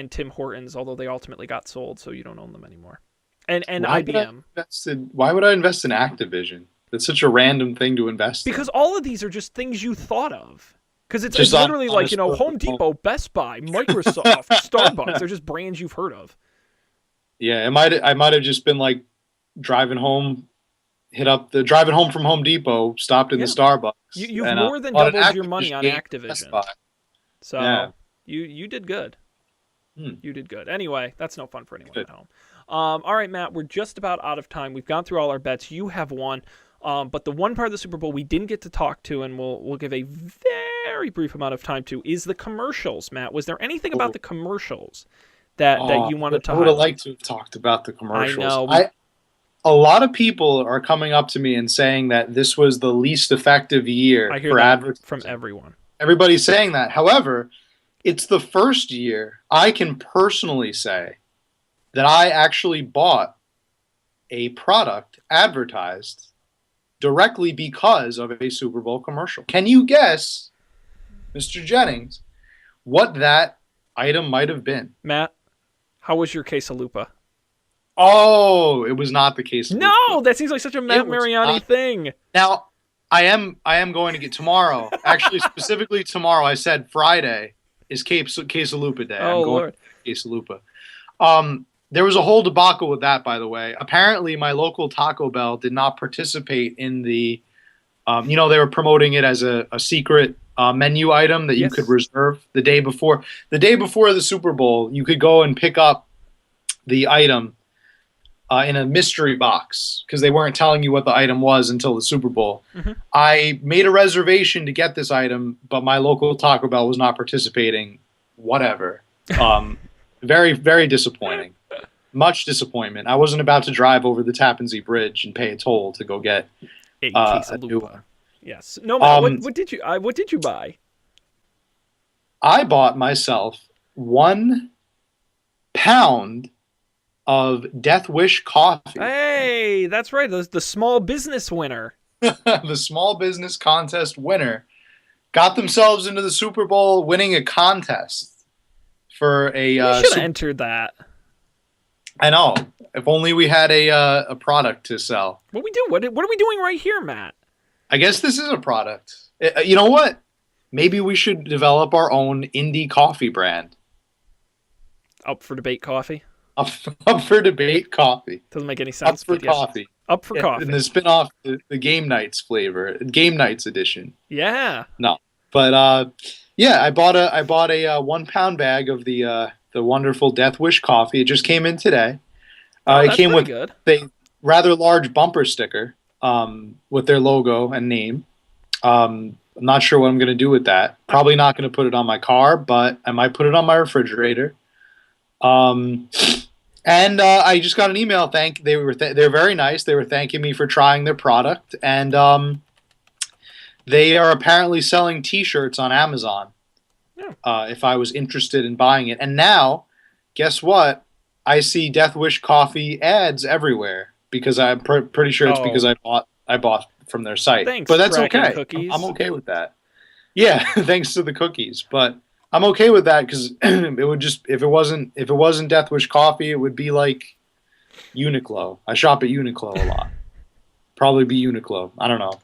Tim Hortons, although they ultimately got sold, so you don't own them anymore. And IBM. Why would I invest in Activision? That's such a random thing to invest in. Because all of these are just things you thought of. Because it's Just literally on like, a Home smartphone. Depot, Best Buy, Microsoft, Starbucks. They're just brands you've heard of. Yeah, I might have just been like driving home, driving home from Home Depot, stopped in the Yeah. Starbucks, You've and more than bought an doubled your money Activision on game from Best Activision. Buy. Yeah. So you did good. Hmm. You did good. Anyway, that's no fun for anyone Good. at home. All right, Matt, we're just about out of time. We've gone through all our bets. You have won. But the one part of the Super Bowl we didn't get to talk to, and we'll give a very brief amount of time to, is the commercials. Matt, was there anything about the commercials that you wanted to I would have highlight? liked to have talked about the I commercials. know. A lot of people are coming up to me and saying that this was the least effective year I hear for that advertising. from everyone. Everybody's saying that. However, it's the first year I can personally say that I actually bought a product advertised directly because of a Super Bowl commercial. Can you guess, Mr. Jennings, what that item might have been? Matt, how was your quesalupa? Oh, it was not the case. No, that seems like such a Matt It was Mariani not. thing. Now, I am going to get tomorrow. Actually, specifically tomorrow. I said Friday is Quesalupa Day. Oh, I'm going Lord. to Quesalupa. There was a whole debacle with that, by the way. Apparently, my local Taco Bell did not participate in the. They were promoting it as a secret menu item that you could reserve the day before. The day before the Super Bowl, you could go and pick up the item in a mystery box because they weren't telling you what the item was until the Super Bowl. Mm-hmm. I made a reservation to get this item, but my local Taco Bell was not participating. Whatever. Very, very disappointing. Much disappointment. I wasn't about to drive over the Tappan Zee Bridge and pay a toll to go get a new quesalupa. one. Yes. No, Matt, what did you buy? I bought myself 1 pound of Death Wish coffee. Hey, that's right. The small business winner. The small business contest winner got themselves into the Super Bowl winning a contest for a You should have entered that. I know. If only we had a product to sell. What we do? What are we doing right here, Matt? I guess this is a product. You know what? Maybe we should develop our own indie coffee brand. Up for debate coffee? Up for debate coffee. Doesn't make any sense. Up for coffee. Up for coffee. And the spin-off, the Game Nights flavor. Game Nights edition. Yeah. No. But yeah, I bought a 1 pound bag of the wonderful Death Wish coffee. It just came in today. It came with a rather large bumper sticker with their logo and name. I'm not sure what I'm going to do with that. Probably not going to put it on my car, but I might put it on my refrigerator. And I just got an email. They're very nice. They were thanking me for trying their product, and they are apparently selling T-shirts on Amazon. Yeah. If I was interested in buying it, and now, guess what? I see Death Wish coffee ads everywhere because I'm pretty sure it's because I bought from their site. Thanks, but that's okay. Cookies. I'm okay with that. Yeah, thanks to the cookies, but I'm okay with that because it would just if it wasn't Death Wish coffee, it would be like Uniqlo. I shop at Uniqlo a lot. Probably be Uniqlo. I don't know.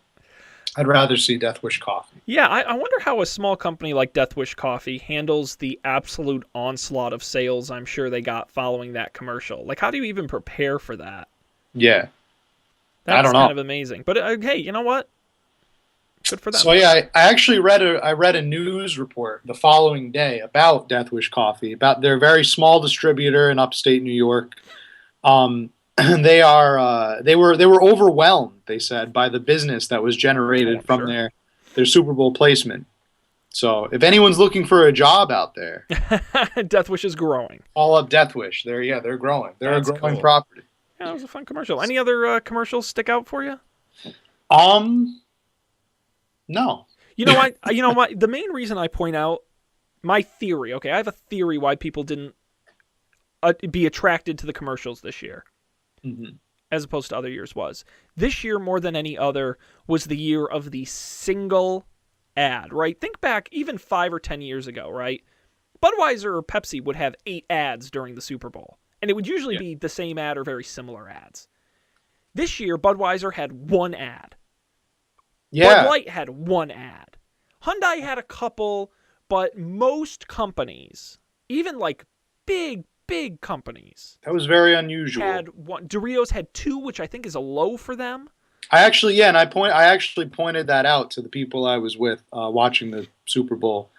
I'd rather see Death Wish coffee. Yeah, I wonder how a small company like Death Wish Coffee handles the absolute onslaught of sales I'm sure they got following that commercial. Like, how do you even prepare for that? Yeah. That's I don't know. kind of amazing. But hey, you know what? Good for them. So yeah, I actually read a news report the following day about Death Wish Coffee, about their very small distributor in upstate New York. They were overwhelmed, they said, by the business that was generated from their Super Bowl placement. So if anyone's looking for a job out there, Death Wish is growing. All up Death Wish. They're growing. They're a growing property. Yeah, that was a fun commercial. Any other commercials stick out for you? No. You know what? The main reason I point out my theory. Okay, I have a theory why people didn't be attracted to the commercials this year. Mm-hmm. As opposed to other years was. This year, more than any other, was the year of the single ad, right? Think back even 5 or 10 years ago, right? Budweiser or Pepsi would have 8 ads during the Super Bowl, and it would usually be the same ad or very similar ads. This year, Budweiser had 1 ad. Yeah. Bud Light had 1 ad. Hyundai had a couple, but most companies, even like big companies, That was very unusual. had one. Doritos had two, which I think is a low for them. I actually, yeah, and I actually pointed that out to the people I was with watching the Super Bowl.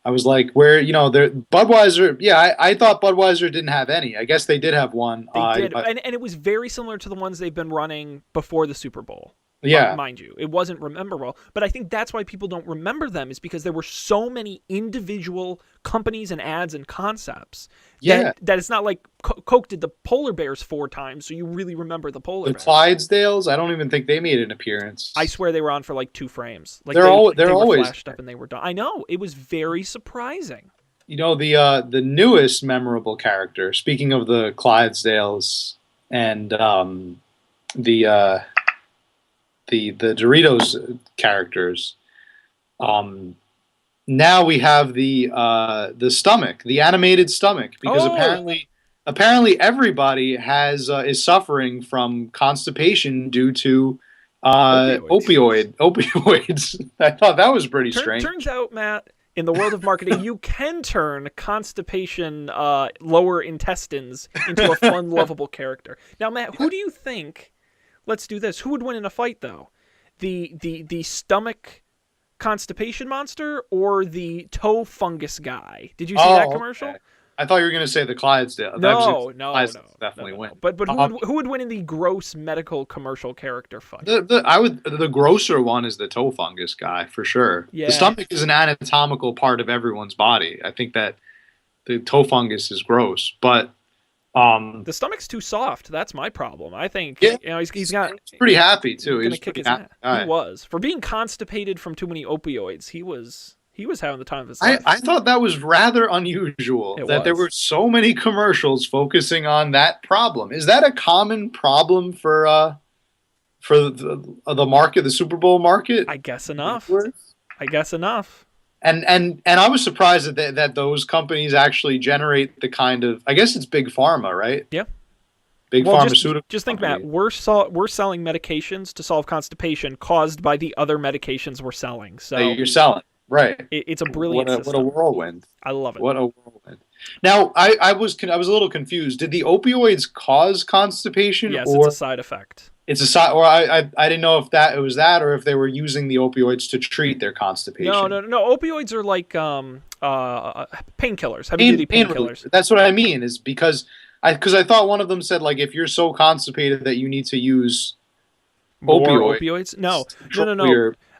I was like, where, there Budweiser. Yeah, I thought Budweiser didn't have any. I guess they did have one. They did, and it was very similar to the ones they've been running before the Super Bowl. Yeah, Mind you, it wasn't rememberable, but I think that's why people don't remember them, is because there were so many individual companies and ads and concepts yeah. that it's not like Coke did the polar bears 4 times, so you really remember the polar The bears. Clydesdales. I don't even think they made an appearance. I swear they were on for like 2 frames. Like They're they were always flashed up and they were done. I know, it was very surprising. the newest memorable character. Speaking of the Clydesdales and the the Doritos characters. Now we have the stomach, the animated stomach, because apparently everybody has is suffering from constipation due to opioids. I thought that was pretty strange. Turns out, Matt, in the world of marketing, you can turn constipation, lower intestines, into a fun, lovable character. Now, Matt, who do you think? Let's do this. Who would win in a fight, though? The stomach constipation monster or the toe fungus guy? Did you see that commercial? Okay. I thought you were going to say the Clydesdale. No. Definitely win. But who would win in the gross medical commercial character fight? The grosser one is the toe fungus guy for sure. Yeah. The stomach is an anatomical part of everyone's body. I think that the toe fungus is gross, but the stomach's too soft. That's my problem. I think he's pretty happy too. He's gonna kick his ass. He was, for being constipated from too many opioids. He was having the time of his life. I thought that was rather unusual there were so many commercials focusing on that problem. Is that a common problem for the market, the Super Bowl market? I guess enough. And I was surprised that those companies actually generate the kind of, I guess it's big pharma, right? Yeah. Pharmaceutical. Just think, Matt, we're selling medications to solve constipation caused by the other medications we're selling. So you're selling, right? It's a brilliant system. What a whirlwind! I love it. What a whirlwind! Now, I was a little confused. Did the opioids cause constipation? Yes, it's a side effect. It's a side, or I didn't know if it was that, or if they were using the opioids to treat their constipation. No. Opioids are like painkillers, heavy-duty painkillers. That's what I mean. Is because I thought one of them said, like, if you're so constipated that you need to use more opioids. No.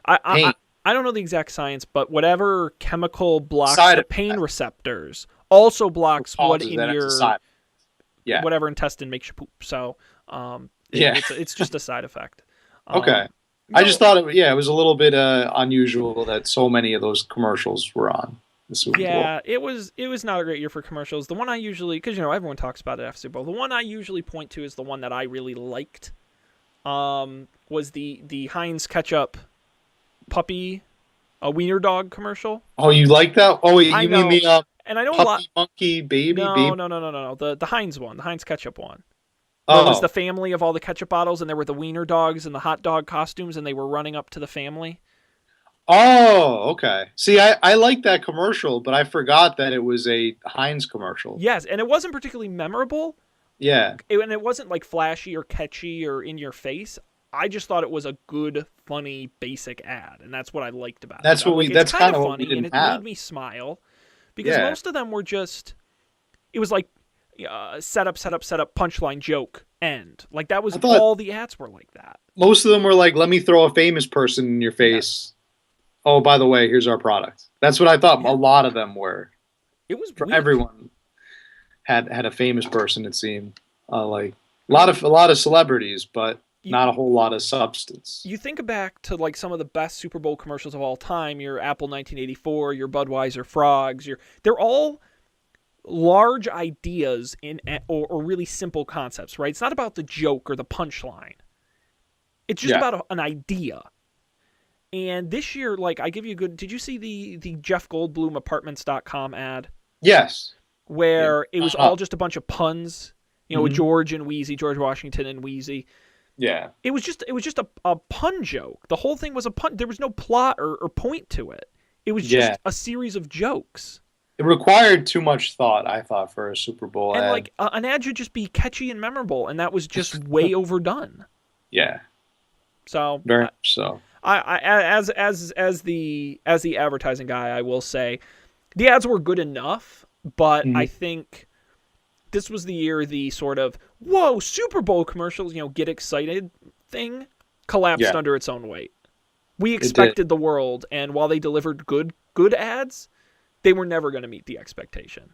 I don't know the exact science, but whatever chemical blocks the pain receptors also blocks what in your whatever intestine makes you poop. So it's just a side effect. Okay. I just thought it was a little bit unusual that so many of those commercials were on the Super Bowl. It was not a great year for commercials. The one I usually, because everyone talks about it after Super Bowl, the one I usually point to is the one that I really liked. Was the Heinz ketchup puppy wiener dog commercial. Oh, you like that? Oh, wait, you mean the and I know puppy a lot. Monkey baby? No. The Heinz one, the Heinz ketchup one. Oh. It was the family of all the ketchup bottles, and there were the wiener dogs and the hot dog costumes, and they were running up to the family. Oh, okay. See, I like that commercial, but I forgot that it was a Heinz commercial. Yes, and it wasn't particularly memorable. Yeah. And it wasn't like flashy or catchy or in your face. I just thought it was a good, funny, basic ad, and that's what I liked about it. That's kind of funny, and it made me smile because most of them were just. It was like setup, punchline, joke, end. Like that was all the ads were like that. Most of them were like, "Let me throw a famous person in your face." Yeah. Oh, by the way, here's our product. That's what I thought. Yeah. A lot of them were. It was for everyone had a famous person. It seemed like a lot of celebrities, but. Not a whole lot of substance. You think back to like some of the best Super Bowl commercials of all time, your Apple 1984, your Budweiser Frogs, they're all large ideas or really simple concepts, right? It's not about the joke or the punchline. It's just about an idea. And this year, like, I give you a good... Did you see the Jeff Goldblum Apartments.com ad? Yes. Where it was all just a bunch of puns, with George Washington and Wheezy. Yeah. It was just a pun joke. The whole thing was a pun. There was no plot or point to it. It was Yeah. just a series of jokes. It required too much thought, I thought, for a Super Bowl And ad. like an ad should just be catchy and memorable, and that was just way overdone. Yeah, So very much so. as the advertising guy, I will say the ads were good enough, but I Mhm. think this was the year the sort of whoa Super Bowl commercials, get excited thing collapsed Yeah, under its own weight. We it did. expected the world, and while they delivered good ads, they were never going to meet the expectation.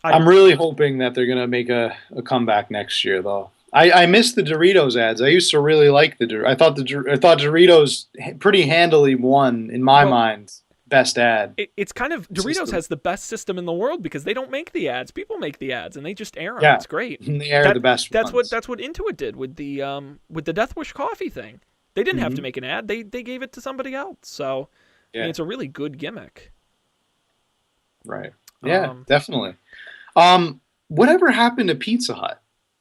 I I'm really hoping that they're gonna make a comeback next year, though. I miss the Doritos ads. I used to really like I thought Doritos pretty handily won in my well, mind best ad it's kind of Doritos system. has the best system in the world because they don't make the ads. People make the ads and they just air them. Yeah, It's great. they are the That best that's what ones. that's what Intuit did with the Death Wish coffee thing. They didn't have to Hmm. make an ad. They gave it to somebody else. So I mean, Yeah, it's a really good gimmick. right. Yeah, Um, definitely. Whatever happened to Pizza Hut?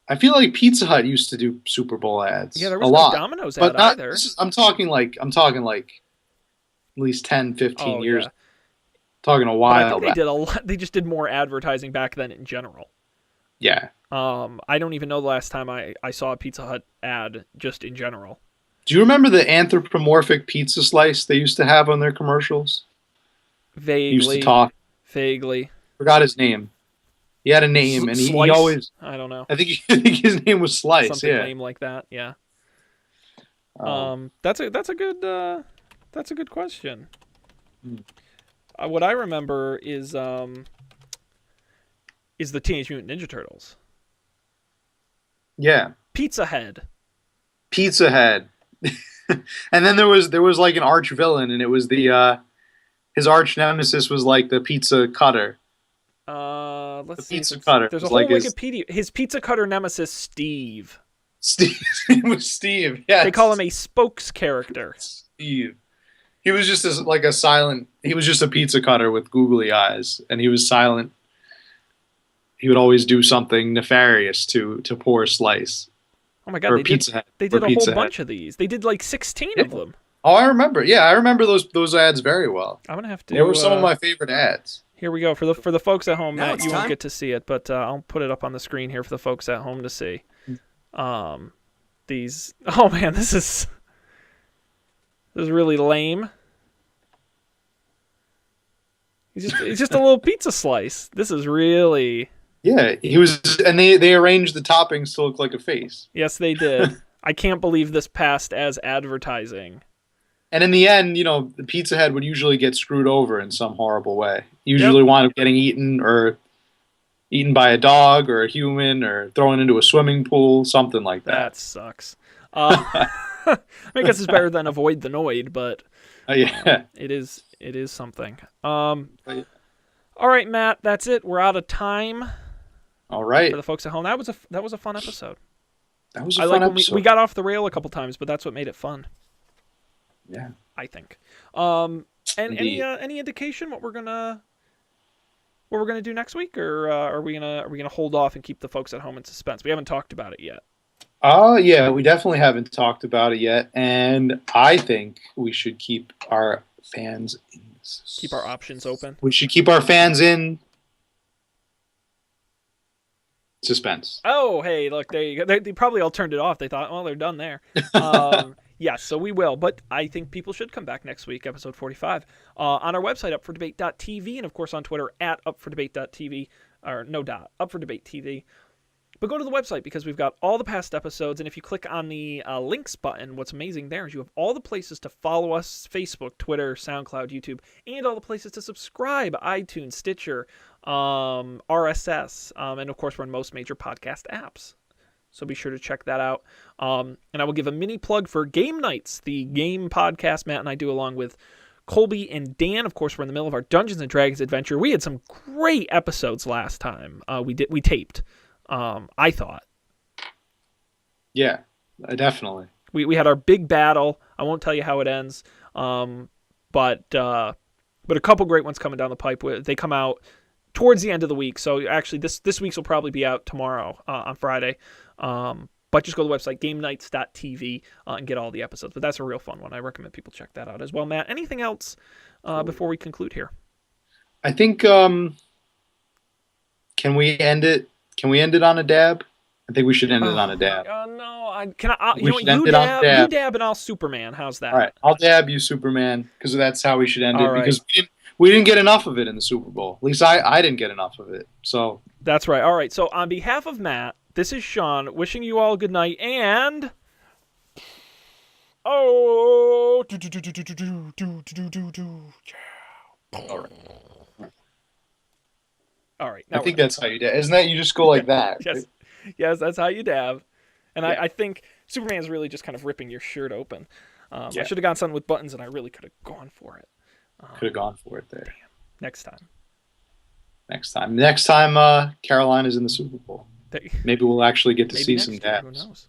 I feel like Pizza Hut used to do Super Bowl yeah, ads there a was no lot, Domino's but ad not. either. I'm talking like at least 10, 15 Oh years. yeah, Talking a but I think while they back. did a lot. They just did more advertising back then in general. Yeah. I don't even know the last time I saw a Pizza Hut ad just in general. Do you remember the anthropomorphic pizza slice they used to have on their commercials? He used to Vaguely, talk. vaguely. Forgot his name. He had a name, and he Slice? always. I don't know. I think I think his name was Slice. Something Yeah. lame like that. Yeah. Um, That's a good question. hmm. What I remember is the Teenage Mutant Ninja Turtles. Yeah. Pizza Head. Pizza Head. And then there was like an arch villain, and it was the his arch nemesis was like the pizza cutter. The Let's see. pizza cutter There's a was whole like his Wikipedia. His pizza cutter nemesis, Steve. Steve. It was Steve. They call Yes, him a spokes character. Steve. He was just like a silent. He was just a pizza cutter with googly eyes, and he was silent. He would always do something nefarious to poor Slice Oh my god, or Pizza Hut they or did a whole Pizza Hut. bunch of these. They did like 16 Yeah. of them. Oh, I remember. Yeah, I remember those ads very well. I'm gonna have They were some of to. my favorite ads. Here we go for the folks at home. Now Matt, it's you won't time. get to see it, but I'll put it up on the screen here for the folks at home to see. These. Oh man, this is really lame. He's just a little pizza slice. This is really. Yeah, he was, and they arranged the toppings to look like a face. Yes, they did. I can't believe this passed as advertising. And in the end, the Pizza Head would usually get screwed over in some horrible way. Yep. Usually wind up getting eaten by a dog or a human or thrown into a swimming pool, something like that. That sucks. I guess it's better than avoid the Noid, but Yeah. it is something. All right, Matt, that's it. We're out of time All right. for the folks at home. That was a fun episode. That was a I fun like when episode. we got off the rail a couple times, but that's what made it fun. Yeah. I think. And Indeed. any indication what we're gonna do next week, or are we gonna hold off and keep the folks at home in suspense? We haven't talked about it yet. Yeah, we definitely haven't talked about it yet, and I think we should keep our fans in. Keep our options open. We should keep our fans in suspense. Oh, hey, look, there you go. They probably all turned it off. They thought, well, they're done there. Yes, so we will. But I think people should come back next week, episode 45, on our website, upfordebate.tv, and, of course, on Twitter, at upfordebate.tv, or no dot, upfordebate.tv. But go to the website because we've got all the past episodes, and if you click on the links button, what's amazing there is you have all the places to follow us, Facebook, Twitter, SoundCloud, YouTube, and all the places to subscribe, iTunes, Stitcher, RSS, and, of course, we're in most major podcast apps. So be sure to check that out. And I will give a mini plug for Game Nights, the game podcast Matt and I do along with Colby and Dan. Of course, we're in the middle of our Dungeons and Dragons adventure. We had some great episodes last time. We taped. I thought Yeah, definitely. we had our big battle. I won't tell you how it ends. But a couple great ones coming down the pipe. They come out towards the end of the week. So actually, this week's will probably be out tomorrow on Friday. But just go to the website, gamenights.tv, and get all the episodes. But that's a real fun one. I recommend people check that out as well. Matt, anything else before we conclude here? I think can we end it? Can we end it on a dab? I think we should end it on a dab. No, you We know what? should end it on a You dab. dab, and I'll Superman. How's that? All right, I'll dab you, Superman, because that's how we should end All it. right. Because we didn't get enough of it in the Super Bowl. At least I didn't get enough of it. So That's right. All right. So on behalf of Matt, this is Sean wishing you all good night and. Oh. all right. All right. I think that's how you dab. Isn't that you just go like that? Yes. Yes, that's how you dab. And Yeah. I think Superman's really just kind of ripping your shirt open. I Yeah. should have gone something with buttons, and I really could have gone for it. Could have gone for it there. Next time. Next time, Carolina's in the Super Bowl. They- Maybe we'll actually get to Maybe see next some year. Who dabs. knows?